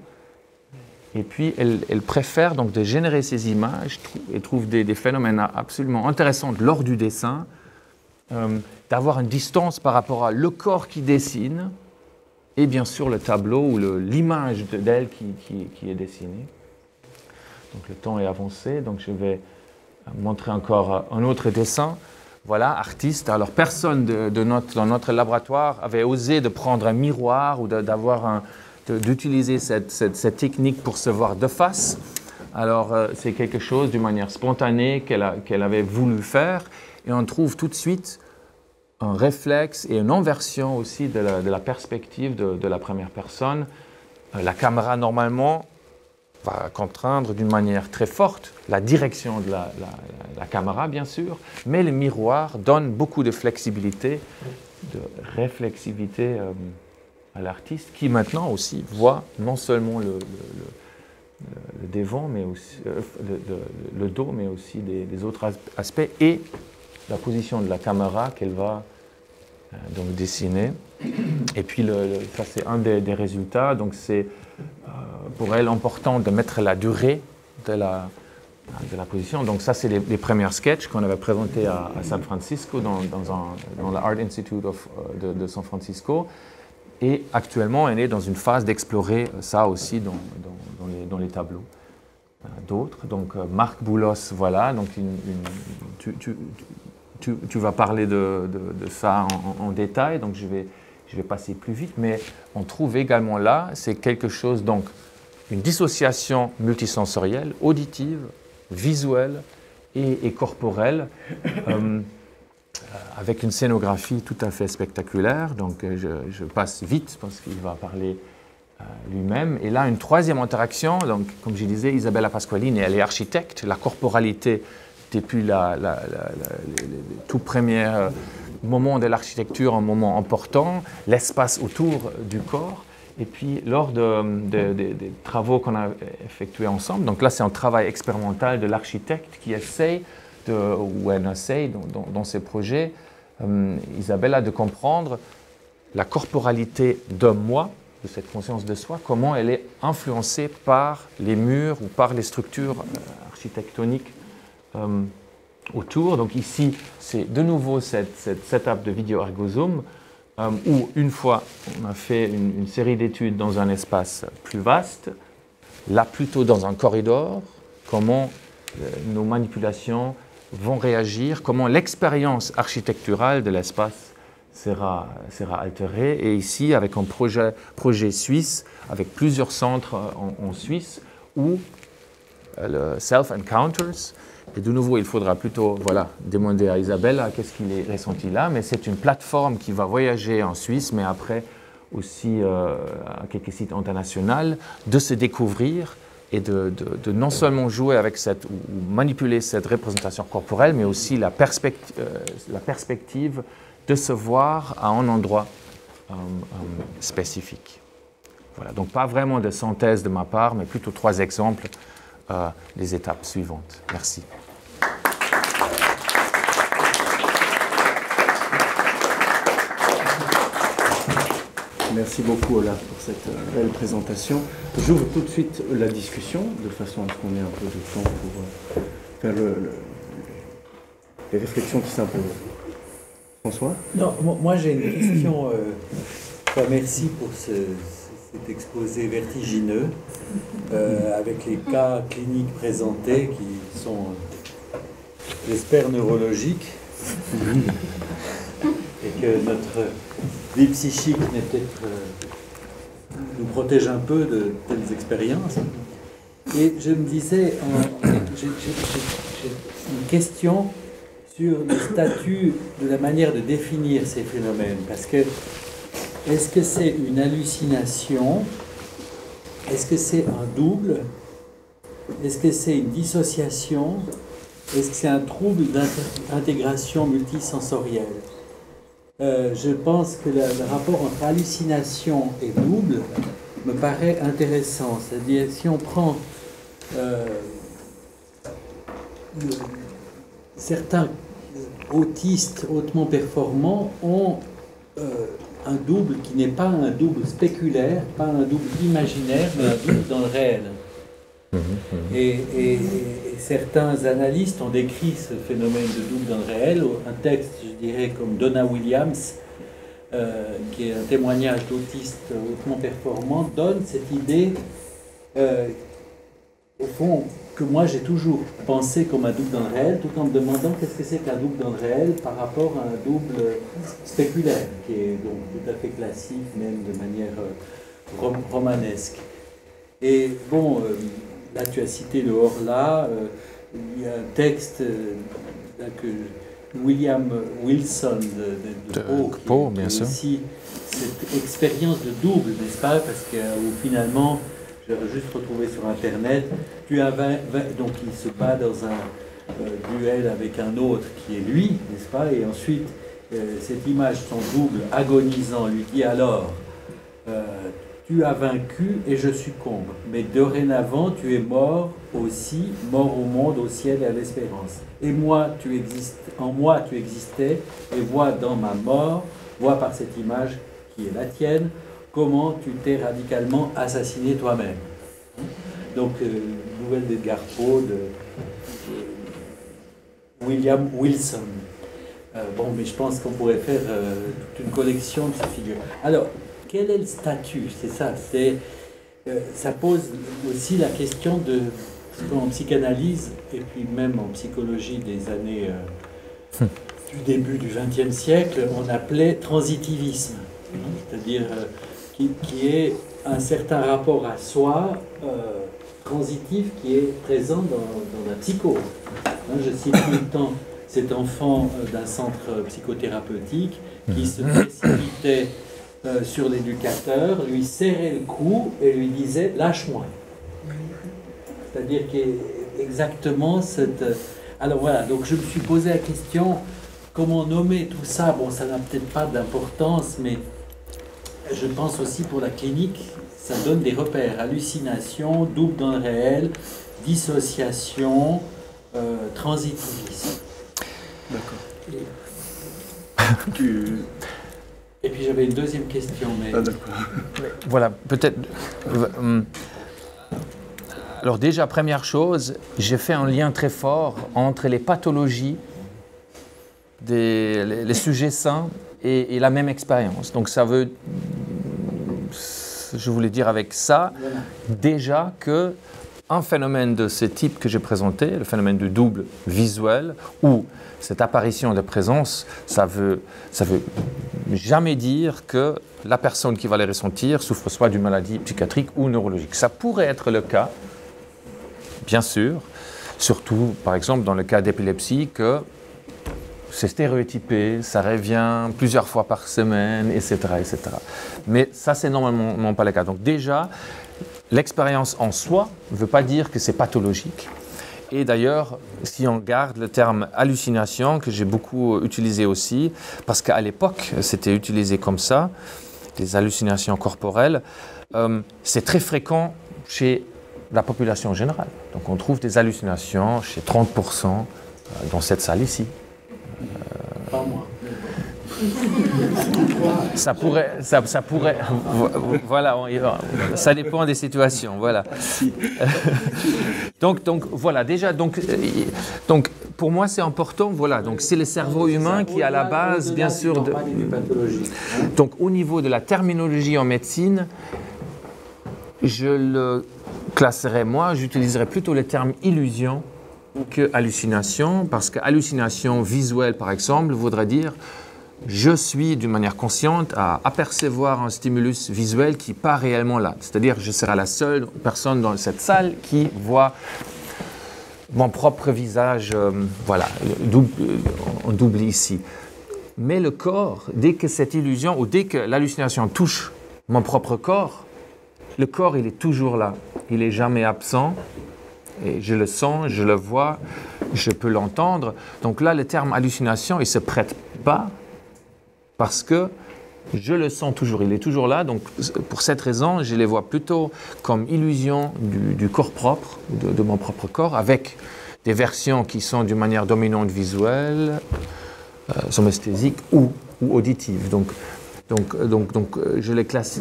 et puis elle préfère donc de générer ces images et trouve des phénomènes absolument intéressants lors du dessin, d'avoir une distance par rapport à le corps qui dessine et bien sûr le tableau ou l'image d'elle qui est dessinée. Donc le temps est avancé, donc je vais montrer encore un autre dessin. Voilà, artiste. Alors personne dans notre laboratoire avait osé de prendre un miroir ou d'utiliser cette technique pour se voir de face. Alors c'est quelque chose d'une manière spontanée qu'elle avait voulu faire. Et on trouve tout de suite un réflexe et une inversion aussi de la perspective de la première personne. La caméra normalement va contraindre d'une manière très forte la direction de la caméra, bien sûr, mais le miroir donne beaucoup de flexibilité, de réflexivité à l'artiste, qui maintenant aussi voit non seulement le devant, mais aussi le dos, mais aussi des autres aspects, et la position de la caméra qu'elle va donc dessiner. Et puis ça, c'est un des résultats. Donc c'est pour elle important de mettre la durée de la position. Donc ça, c'est les premiers sketchs qu'on avait présentés à San Francisco, dans l'Art Institute de San Francisco. Et actuellement, elle est dans une phase d'explorer ça aussi dans les tableaux d'autres. Donc Marc Boulos, voilà. Donc tu vas parler de ça en détail, donc je vais passer plus vite, mais on trouve également là, c'est quelque chose, donc une dissociation multisensorielle, auditive, visuelle et corporelle, avec une scénographie tout à fait spectaculaire. Donc je passe vite parce qu'il va parler lui-même. Et là, une troisième interaction, donc comme je disais, Isabella Pasqualini, elle est architecte, la corporalité depuis les tout premiers moments de l'architecture, un moment important, l'espace autour du corps. Et puis, lors des travaux qu'on a effectués ensemble, donc là, c'est un travail expérimental de l'architecte qui essaye, ou elle essaye dans ses projets, Isabella, de comprendre la corporalité d'un moi, de cette conscience de soi, comment elle est influencée par les murs ou par les structures architectoniques autour. Donc ici, c'est de nouveau cette setup de vidéo ergozoom, où une fois on a fait une série d'études dans un espace plus vaste, là plutôt dans un corridor, comment nos manipulations vont réagir, comment l'expérience architecturale de l'espace sera altérée. Et ici, avec un projet suisse, avec plusieurs centres en Suisse, où le Self-Encounters, et de nouveau, il faudra plutôt demander à Isabella qu'est-ce qu'il est ressenti là, mais c'est une plateforme qui va voyager en Suisse, mais après aussi à quelques sites internationaux, de se découvrir et de non seulement jouer avec ou manipuler cette représentation corporelle, mais aussi la perspective de se voir à un endroit spécifique. Voilà, donc pas vraiment de synthèse de ma part, mais plutôt 3 exemples des étapes suivantes. Merci. Merci beaucoup Olaf pour cette belle présentation. J'ouvre tout de suite la discussion, de façon à ce qu'on ait un peu de temps pour faire les réflexions qui s'imposent. François ? Non, moi j'ai une question. Merci pour cet exposé vertigineux, avec les cas cliniques présentés qui sont, j'espère, neurologiques, et que notre vie psychique nous protège un peu de telles expériences. Et je me disais, j'ai une question sur le statut de la manière de définir ces phénomènes. Parce que, est-ce que c'est une hallucination? Est-ce que c'est un double? Est-ce que c'est une dissociation? Est-ce que c'est un trouble d'intégration multisensorielle? Je pense que le rapport entre hallucination et double me paraît intéressant. C'est-à-dire, si on prend certains autistes hautement performants ont un double qui n'est pas un double spéculaire, pas un double imaginaire, mais un double dans le réel. Et certains analystes ont décrit ce phénomène de double dans le réel. Un texte, je dirais, comme Donna Williams, qui est un témoignage d'autistes hautement performants, donne cette idée, au fond, que moi j'ai toujours pensé comme un double dans le réel, tout en me demandant qu'est-ce que c'est qu'un double dans le réel par rapport à un double spéculaire, qui est donc tout à fait classique, même de manière romanesque. Et bon, là tu as cité le Horla, il y a un texte que William Wilson de Pau, bien sûr. Aussi cette expérience de double, n'est-ce pas? Parce que finalement, j'ai juste retrouvé sur Internet, tu as donc il se bat dans un duel avec un autre qui est lui, n'est-ce pas? Et ensuite, cette image, son double agonisant, lui dit alors, tu as vaincu et je succombe, mais dorénavant tu es mort aussi, mort au monde, au ciel et à l'espérance. Et moi, en moi tu existais, et vois dans ma mort, vois par cette image qui est la tienne, comment tu t'es radicalement assassiné toi-même. Donc, nouvelle d'Edgar Poe, de William Wilson. Bon, mais je pense qu'on pourrait faire toute une collection de ces figures. Alors, quel est le statut? C'est ça, ça pose aussi la question de ce qu'en psychanalyse, et puis même en psychologie des années du début du XXe siècle, on appelait transitivisme. C'est-à-dire qui est un certain rapport à soi transitif qui est présent dans la psycho. Je cite tout le temps cet enfant d'un centre psychothérapeutique qui se précipitait sur l'éducateur, lui serrait le cou et lui disait « lâche-moi ». C'est-à-dire qu'il y a exactement cette... Alors voilà, donc je me suis posé la question, comment nommer tout ça? Bon, ça n'a peut-être pas d'importance, mais je pense aussi pour la clinique, ça donne des repères. Hallucination, double dans le réel, dissociation, transitivisme. D'accord. Et puis j'avais une deuxième question, mais... Ah, d'accord. Voilà, peut-être... Alors déjà, première chose, j'ai fait un lien très fort entre les pathologies les sujets sains et la même expérience. Donc ça veut... Je voulais dire avec ça, déjà que un phénomène de ce type que j'ai présenté, le phénomène du double visuel, ou cette apparition de présence, ça veut jamais dire que la personne qui va les ressentir souffre soit d'une maladie psychiatrique ou neurologique. Ça pourrait être le cas, bien sûr, surtout par exemple dans le cas d'épilepsie, que c'est stéréotypé, ça revient plusieurs fois par semaine, etc. etc. Mais ça, c'est normalement pas le cas. Donc déjà, l'expérience en soi ne veut pas dire que c'est pathologique. Et d'ailleurs, si on garde le terme hallucination, que j'ai beaucoup utilisé aussi, parce qu'à l'époque, c'était utilisé comme ça, les hallucinations corporelles, c'est très fréquent chez la population générale. Donc on trouve des hallucinations chez 30% dans cette salle ici. Pas moi. Ça pourrait, voilà, ça dépend des situations, voilà. Donc voilà, déjà, donc pour moi c'est important, voilà, donc c'est le cerveau humain qui est à la base, bien sûr, donc au niveau de la terminologie en médecine, je le classerais, moi, j'utiliserais plutôt le terme illusion que hallucination, parce que hallucination visuelle, par exemple, voudrait dire je suis d'une manière consciente à apercevoir un stimulus visuel qui n'est pas réellement là. C'est-à-dire je serai la seule personne dans cette salle qui voit mon propre visage, voilà, en double ici. Mais le corps, dès que cette illusion ou dès que l'hallucination touche mon propre corps, le corps il est toujours là, il n'est jamais absent. Et je le sens, je le vois, je peux l'entendre. Donc là, le terme hallucination, il ne se prête pas parce que je le sens toujours, il est toujours là. Donc pour cette raison, je les vois plutôt comme illusion du corps propre, de mon propre corps, avec des versions qui sont d'une manière dominante visuelle, somesthésique ou auditive. Donc je les classe,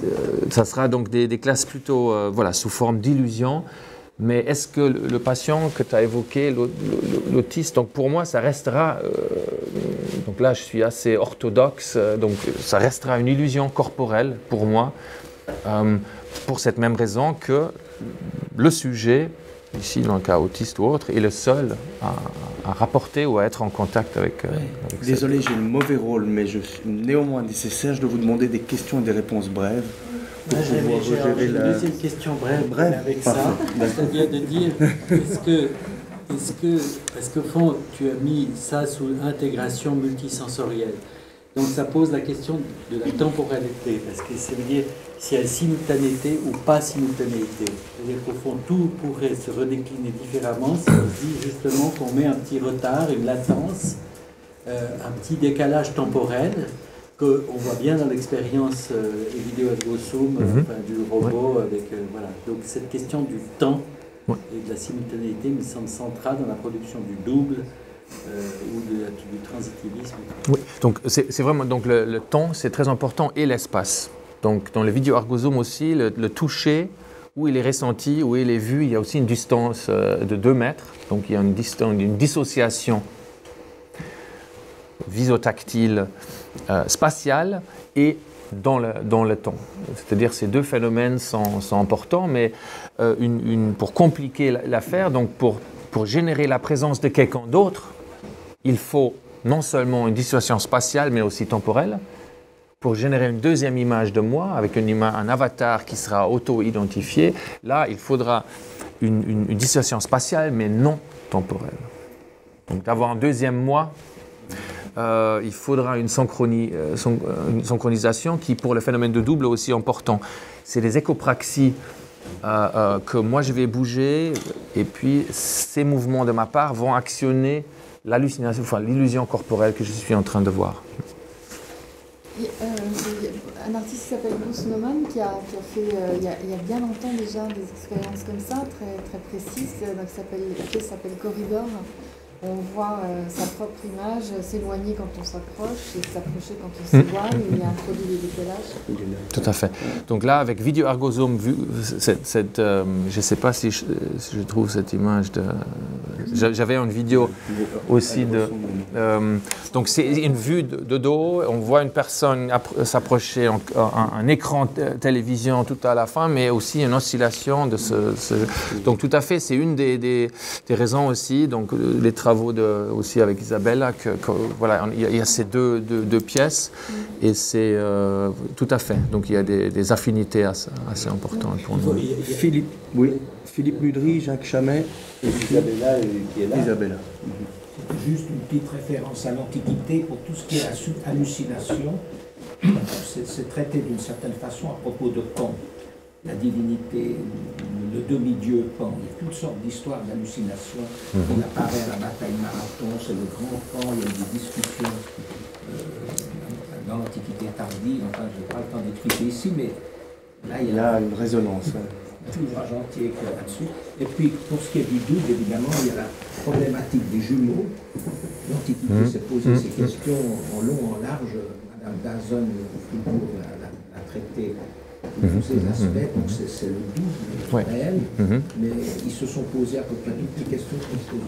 ça sera donc des classes plutôt voilà, sous forme d'illusion. Mais est-ce que le patient que tu as évoqué, l'autiste, donc pour moi ça restera, donc là je suis assez orthodoxe, donc ça restera une illusion corporelle pour moi, pour cette même raison que le sujet, ici dans le cas autiste ou autre, est le seul à rapporter ou à être en contact avec Désolé, j'ai le mauvais rôle, mais je suis néanmoins nécessaire, je dois vous demander des questions et des réponses brèves. J'ai une deuxième question brève avec ça, c'est-à-dire de dire parce qu'au fond tu as mis ça sous intégration multisensorielle, donc ça pose la question de la temporalité, parce que ça veut dire s'il y a simultanéité ou pas simultanéité, c'est-à-dire qu'au fond tout pourrait se redécliner différemment si on se dit justement qu'on met un petit retard, une latence, un petit décalage temporel, qu'on voit bien dans l'expérience Evideo Ergo Sum, du robot, avec, voilà. Donc cette question du temps et de la simultanéité me semble centrale dans la production du double ou du transitivisme. Oui, donc c'est vraiment, donc le temps c'est très important et l'espace. Donc dans le Vidéo Ergo Sum aussi, le toucher, où il est ressenti, où il est vu, il y a aussi une distance de 2 mètres, donc il y a une dissociation visotactile, spatiale et dans le temps. C'est-à-dire ces deux phénomènes sont importants, mais pour compliquer l'affaire, donc pour générer la présence de quelqu'un d'autre, il faut non seulement une dissociation spatiale, mais aussi temporelle. Pour générer une deuxième image de moi, avec un avatar qui sera auto-identifié, là, il faudra une dissociation spatiale, mais non temporelle. Donc d'avoir un deuxième moi, il faudra une synchronisation qui, pour le phénomène de double, est aussi important. C'est des échopraxies que moi je vais bouger et puis ces mouvements de ma part vont actionner l'hallucination, enfin l'illusion corporelle que je suis en train de voir. Il y a un artiste qui s'appelle Bruce Nauman qui a fait il y a bien longtemps déjà des expériences comme ça, très, très précises. Donc, la pièce s'appelle Corridor. On voit sa propre image s'éloigner quand on s'approche et s'approcher quand on s'éloigne. Il y a introduit des décollages. Tout à fait. Donc là, avec Video Ergo Zoom, je ne sais pas si je trouve cette image. J'avais une vidéo aussi de... donc c'est une vue de dos, on voit une personne s'approcher, un écran télévision tout à la fin, mais aussi une oscillation de donc tout à fait, c'est une des raisons aussi, donc les travaux aussi avec Isabella, voilà, il y a ces deux pièces, et c'est tout à fait, donc il y a des affinités assez importantes pour nous. Philippe Mudry, Jacques Chamet et Isabella qui est là. Isabella. Juste une petite référence à l'Antiquité pour tout ce qui est hallucination. C'est traité d'une certaine façon à propos de Pan, la divinité, le demi-dieu Pan. Il y a toutes sortes d'histoires d'hallucination. Il apparaît à la bataille Marathon, c'est le grand Pan, il y a eu des discussions dans l'Antiquité tardive. Enfin, je n'ai pas le temps d'expliquer ici, mais là, il y a une résonance. Tout l'ouvrage entier là-dessus. Et puis, pour ce qui est du double, évidemment, il y a la problématique des jumeaux. L'Antiquité s'est posé ces questions en long, en large. Madame Dazon, l'a traité de tous ces aspects. Donc, c'est le double réel. Mais ils se sont posés à peu près toutes les questions qu'on se pose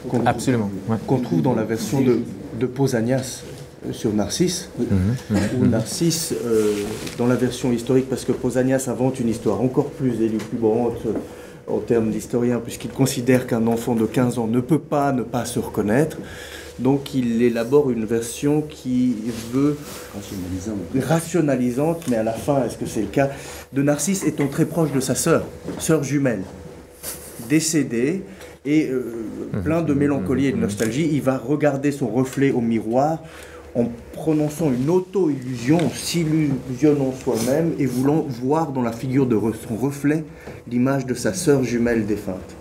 aujourd'hui. Absolument. Qu'on trouve dans la version de Pausanias sur Narcisse, où Narcisse, dans la version historique, parce que Pausanias invente une histoire encore plus élucubrante en termes d'historien, puisqu'il considère qu'un enfant de 15 ans ne peut pas ne pas se reconnaître, donc il élabore une version qui veut rationalisante, mais à la fin, est-ce que c'est le cas, de Narcisse étant très proche de sa sœur jumelle, décédée, et plein de mélancolie et de nostalgie, il va regarder son reflet au miroir en prononçant une auto-illusion, en s'illusionnant soi-même et voulant voir dans la figure de son reflet l'image de sa sœur jumelle défunte.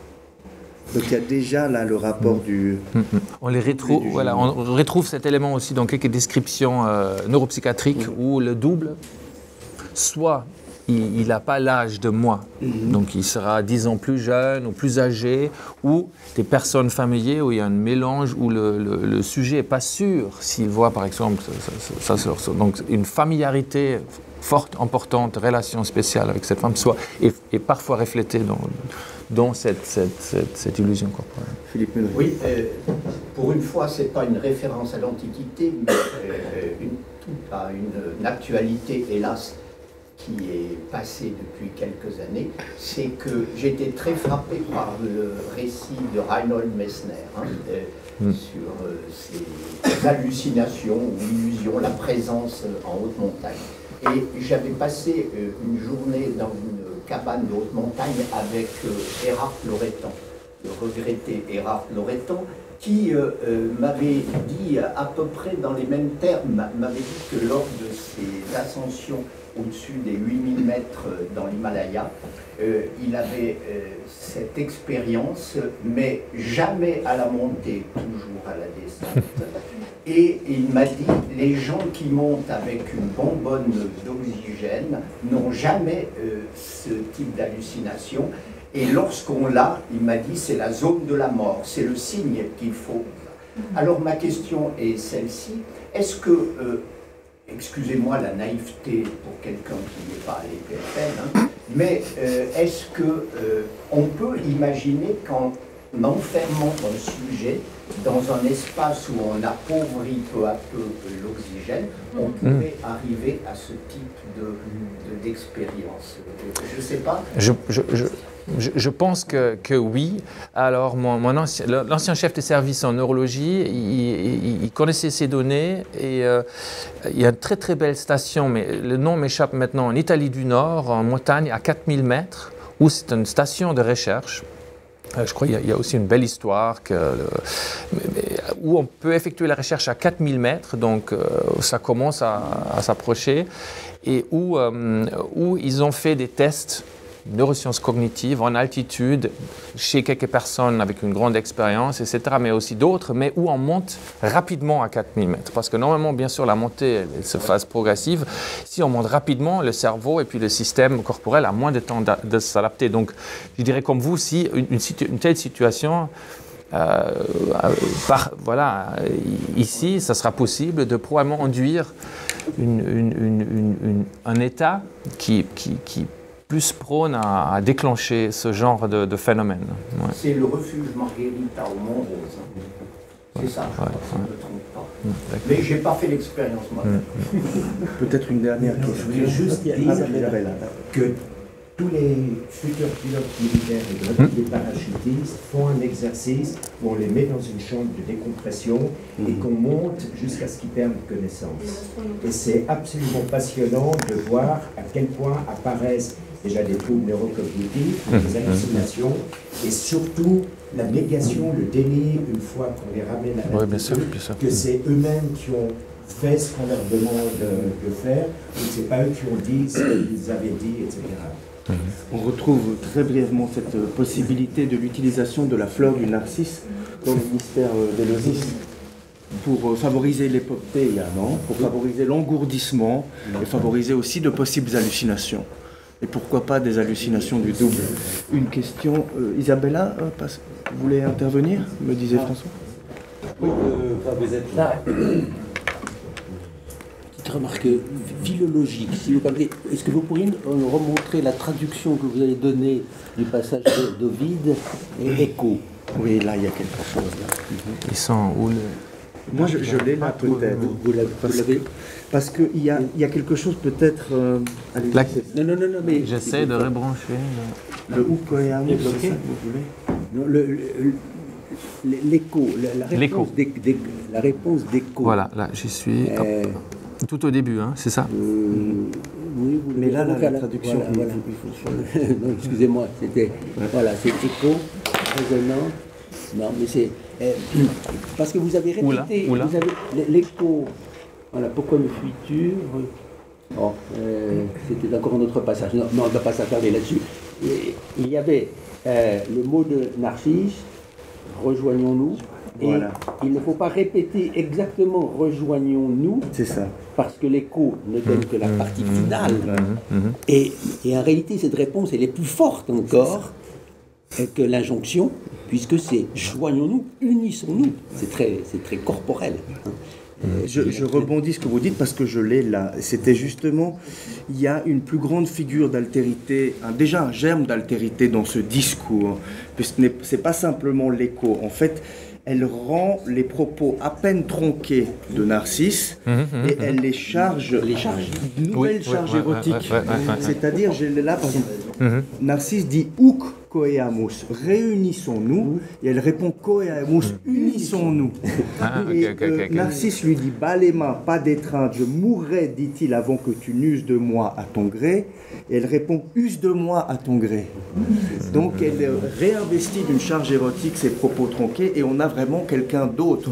Donc il y a déjà là le rapport du... On les retrouve, voilà, on retrouve cet élément aussi dans quelques descriptions neuropsychiatriques où le double, soit il n'a pas l'âge de moi, donc il sera 10 ans plus jeune ou plus âgé, ou des personnes familières où il y a un mélange où le sujet n'est pas sûr s'il voit par exemple sa sœur. Donc une familiarité forte, importante, relation spéciale avec cette femme, soit et parfois reflétée dans cette illusion corporelle. Philippe Mudry. Oui, pour une fois, ce n'est pas une référence à l'Antiquité, mais à une actualité, hélas, qui est passée depuis quelques années, c'est que j'ai été très frappé par le récit de Reinhold Messner sur ces hallucinations ou illusions, la présence en haute montagne. Et j'avais passé une journée dans une cabane de haute montagne avec Erhard Loretan, le regretté Erhard Loretan, qui m'avait dit à peu près dans les mêmes termes, m'avait dit que lors de ses ascensions au-dessus des 8000 mètres dans l'Himalaya, il avait cette expérience, mais jamais à la montée, toujours à la descente. Et il m'a dit, les gens qui montent avec une bonbonne d'oxygène n'ont jamais ce type d'hallucination. Et lorsqu'on l'a, il m'a dit, c'est la zone de la mort, c'est le signe qu'il faut. Alors ma question est celle-ci, est-ce que, excusez-moi la naïveté pour quelqu'un qui n'est pas à l'EPFL, mais est-ce qu'on peut imaginer qu'en enfermant un sujet dans un espace où on appauvrit peu à peu l'oxygène, on pourrait arriver à ce type d'expérience? Je ne sais pas. Je pense que oui. Alors, l'ancien chef de service en neurologie, il connaissait ces données et il y a une très très belle station, mais le nom m'échappe maintenant, en Italie du Nord, en montagne, à 4000 mètres, où c'est une station de recherche. Je crois qu'il y a aussi une belle histoire où on peut effectuer la recherche à 4000 mètres, donc ça commence à s'approcher, et où ils ont fait des tests neurosciences cognitives en altitude, chez quelques personnes avec une grande expérience, etc., mais aussi d'autres, mais où on monte rapidement à 4000 mètres. Parce que normalement, bien sûr, la montée elle se fasse progressive. Si on monte rapidement, le cerveau et puis le système corporel a moins de temps de s'adapter. Donc, je dirais comme vous, si une telle situation, ici, ça sera possible de probablement induire un état qui plus prône à déclencher ce genre de phénomène. Ouais. C'est le refuge Margherita au Mont-Rose. C'est ça, je crois, si je ne me trompe pas. Mais je n'ai pas fait l'expérience, moi. Peut-être une dernière question. Je voulais juste dire Isabella, que tous les futurs pilotes militaires et les parachutistes font un exercice où on les met dans une chambre de décompression et qu'on monte jusqu'à ce qu'ils perdent connaissance. Et c'est absolument passionnant de voir à quel point apparaissent déjà des troubles neurocognitifs, des hallucinations, et surtout la négation, le déni, une fois qu'on les ramène à la bien sûr. que c'est eux-mêmes qui ont fait ce qu'on leur demande de faire, ou c'est pas eux qui ont dit ce qu'ils avaient dit, etc. On retrouve très brièvement cette possibilité de l'utilisation de la fleur du narcisse dans le ministère d'Éleusis pour favoriser l'épopée également, pour favoriser l'engourdissement et favoriser aussi de possibles hallucinations. Et pourquoi pas des hallucinations du double. Une question, Isabella, vous voulez intervenir, me disait François? Oui, vous êtes là. Petite remarque philologique, si vous parlez. Est-ce que vous pourriez nous remontrer la traduction que vous avez donnée du passage d'Ovide et écho? Oui, là, il y a quelque chose. Là. Ils sont où Moi, je l'ai là, peut-être. Vous l'avez? Parce qu'il y a quelque chose, peut-être... Non, mais... J'essaie de rebrancher. Le Ukoyami, c'est ça que vous voulez? L'écho, la réponse d'écho. Voilà, là, j'y suis. Tout au début, hein, c'est ça Oui, vous mais là, la traduction, voilà. Non, excusez-moi, c'était... Voilà, c'est écho, résonant. Non, mais c'est... parce que vous avez répété... Oula. Vous avez l'écho... Voilà, pourquoi me fuis-tu? Bon, c'était encore un autre passage. Non, on ne va pas s'attarder là-dessus. Il y avait le mot de Narcisse, rejoignons-nous. Voilà. Et il ne faut pas répéter exactement rejoignons-nous. C'est ça. Parce que l'écho ne donne que la partie finale. Et en réalité, cette réponse, elle est plus forte encore que l'injonction, puisque c'est joignons-nous, unissons-nous. C'est très corporel. Je rebondis ce que vous dites parce que je l'ai là. C'était justement, il y a une plus grande figure d'altérité, déjà un germe d'altérité dans ce discours, puisque ce n'est pas simplement l'écho. En fait, elle rend les propos à peine tronqués de Narcisse et elle les charge d'une nouvelle charge érotique. C'est-à-dire, je l'ai là, par exemple, Narcisse dit « Ouk koeamus », réunissons-nous, et elle répond « koeamus », unissons-nous. Narcisse lui dit « Bas les mains, pas d'étreinte, je mourrai, dit-il, avant que tu n'uses de moi à ton gré », et elle répond « Use de moi à ton gré ». Donc elle réinvestit d'une charge érotique ses propos tronqués, et on a vraiment quelqu'un d'autre.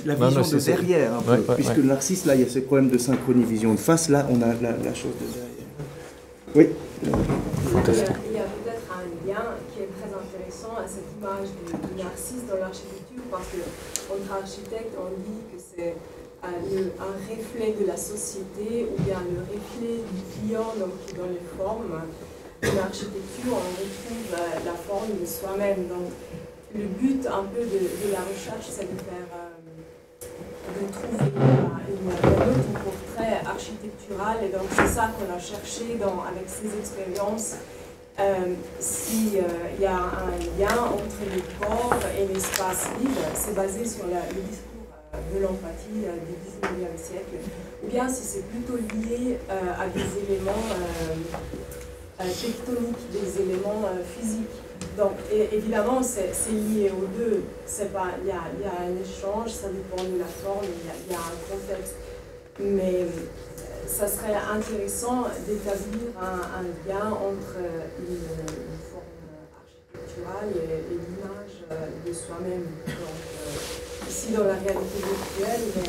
La vision de derrière, un peu, puisque Narcisse, là, il y a ce problème de synchronie, vision de face, là, on a la chose de derrière. Oui. Il y a peut-être un lien qui est très intéressant à cette image du narcisse dans l'architecture, parce qu'entre architectes, on dit que c'est un reflet de la société ou bien le reflet du client donc, dans les formes. Dans l'architecture, on retrouve la forme de soi-même. Donc, le but un peu de la recherche, c'est de trouver un autre portrait architectural, et donc c'est ça qu'on a cherché avec ces expériences, s'il y a un lien entre le corps et l'espace libre. C'est basé sur le discours de l'empathie du 19e siècle, ou bien si c'est plutôt lié à des éléments tectoniques, des éléments physiques. Donc, évidemment, c'est lié aux deux. Il y a un échange, ça dépend de la forme, il y a un contexte. Mais ça serait intéressant d'établir un lien entre une forme architecturale et l'image de soi-même. Donc, ici, dans la réalité virtuelle, mais